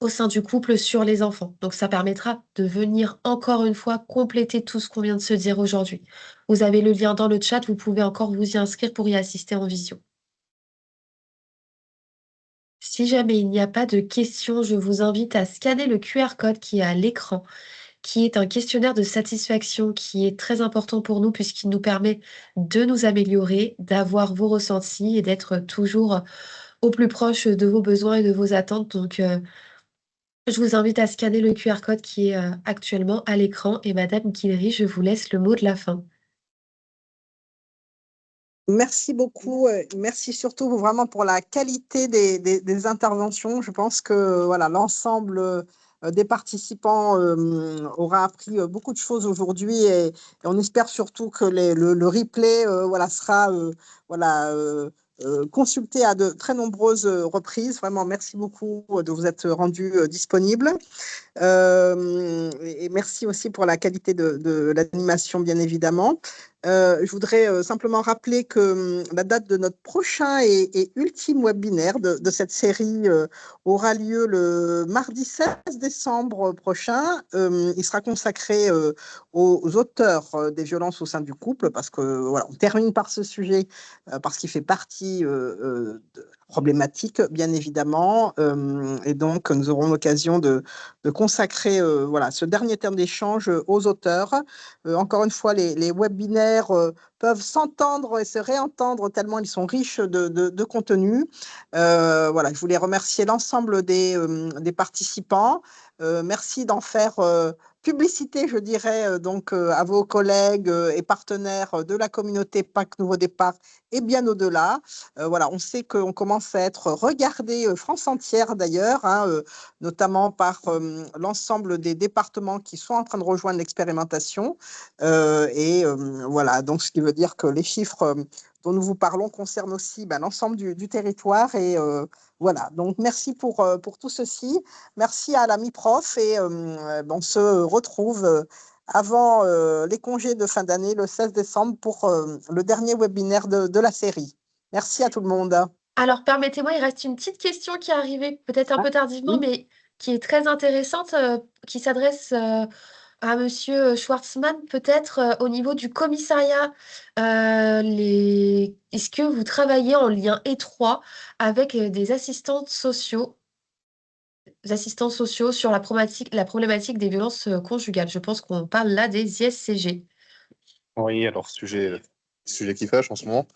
Speaker 2: au sein du couple sur les enfants. Donc ça permettra de venir encore une fois compléter tout ce qu'on vient de se dire aujourd'hui. Vous avez le lien dans le chat, vous pouvez encore vous y inscrire pour y assister en visio. Si jamais il n'y a pas de questions, je vous invite à scanner le QR code qui est à l'écran, qui est un questionnaire de satisfaction qui est très important pour nous puisqu'il nous permet de nous améliorer, d'avoir vos ressentis et d'être toujours au plus proche de vos besoins et de vos attentes. Donc, je vous invite à scanner le QR code qui est actuellement à l'écran. Et Madame Guilry, je vous laisse le mot de la fin.
Speaker 1: Merci beaucoup. Merci surtout vraiment pour la qualité des interventions. Je pense que voilà, l'ensemble des participants aura appris beaucoup de choses aujourd'hui et on espère surtout que le replay sera consulté à de très nombreuses reprises. Vraiment, merci beaucoup de vous être rendu disponible. Et merci aussi pour la qualité de l'animation, bien évidemment. Je voudrais simplement rappeler que la date de notre prochain et ultime webinaire de cette série aura lieu le mardi 16 décembre prochain. Il sera consacré aux auteurs des violences au sein du couple, parce que voilà, on termine par ce sujet parce qu'il fait partie problématique, bien évidemment. Et donc, nous aurons l'occasion de consacrer ce dernier terme d'échange aux auteurs. Encore une fois, les webinaires peuvent s'entendre et se réentendre tellement ils sont riches de contenu. Je voulais remercier l'ensemble des participants. Merci d'en faire publicité, je dirais, à vos collègues et partenaires de la communauté PAC Nouveau Départ et bien au-delà. On sait qu'on commence à être regardé France entière d'ailleurs, notamment par l'ensemble des départements qui sont en train de rejoindre l'expérimentation. Donc ce qui veut dire que les chiffres dont nous vous parlons concernent aussi l'ensemble du territoire. Et donc merci pour tout ceci. Merci à la MIPROF et on se retrouve avant les congés de fin d'année, le 16 décembre, pour le dernier webinaire de la série. Merci à tout le monde.
Speaker 2: Alors, permettez-moi, il reste une petite question qui est arrivée peut-être un peu tardivement,
Speaker 1: oui.
Speaker 2: mais qui est très intéressante, qui s'adresse à Monsieur Schwartzmann, peut-être au niveau du commissariat. Est-ce que vous travaillez en lien étroit avec des assistants sociaux sur la problématique des violences conjugales? Je pense qu'on parle là des ISCG.
Speaker 4: Oui, alors sujet qui fâche en ce moment.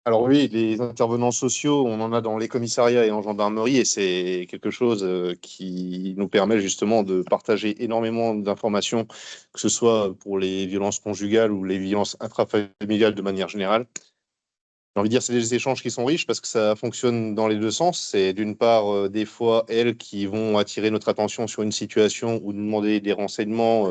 Speaker 4: Alors oui, les intervenants sociaux, on en a dans les commissariats et en gendarmerie, et c'est quelque chose qui nous permet justement de partager énormément d'informations, que ce soit pour les violences conjugales ou les violences intrafamiliales de manière générale. J'ai envie de dire, c'est des échanges qui sont riches parce que ça fonctionne dans les deux sens. C'est d'une part, des fois, elles qui vont attirer notre attention sur une situation ou nous demander des renseignements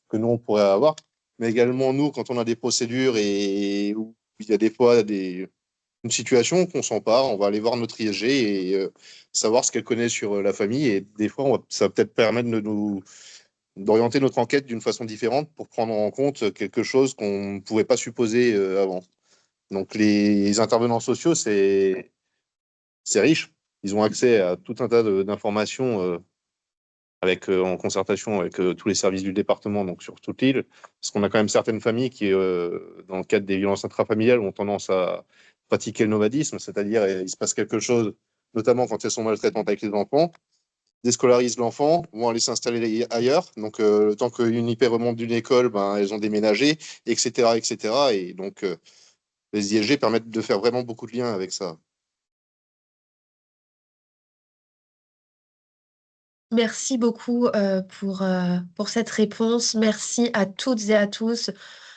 Speaker 4: que nous, on pourrait avoir, mais également nous, quand on a des procédures et où il y a des fois une situation qu'on s'empare, on va aller voir notre ISG et savoir ce qu'elle connaît sur la famille. Et des fois, ça va peut-être permettre d'orienter notre enquête d'une façon différente pour prendre en compte quelque chose qu'on ne pouvait pas supposer avant. Donc, les intervenants sociaux, c'est riche. Ils ont accès à tout un tas d'informations en concertation avec tous les services du département, donc sur toute l'île. Parce qu'on a quand même certaines familles qui, dans le cadre des violences intrafamiliales, ont tendance à pratiquer le nomadisme, c'est-à-dire il se passe quelque chose, notamment quand elles sont maltraitantes avec les enfants. déscolarisent l'enfant, vont aller s'installer ailleurs. Donc, le temps qu'une IP remonte d'une école, ben, elles ont déménagé, etc., etc. Et donc, les ISG permettent de faire vraiment beaucoup de liens avec ça.
Speaker 2: Merci beaucoup pour cette réponse. Merci à toutes et à tous.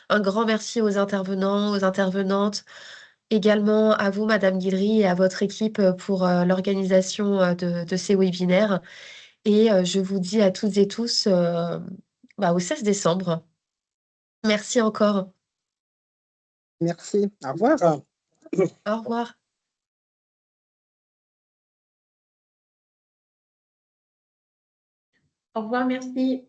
Speaker 2: Un grand merci aux intervenants, aux intervenantes, également à vous, Madame Guilry, et à votre équipe pour l'organisation de ces webinaires. Et je vous dis à toutes et tous au 16 décembre. Merci encore.
Speaker 1: Merci. Au revoir.
Speaker 2: Au revoir. Au revoir, merci.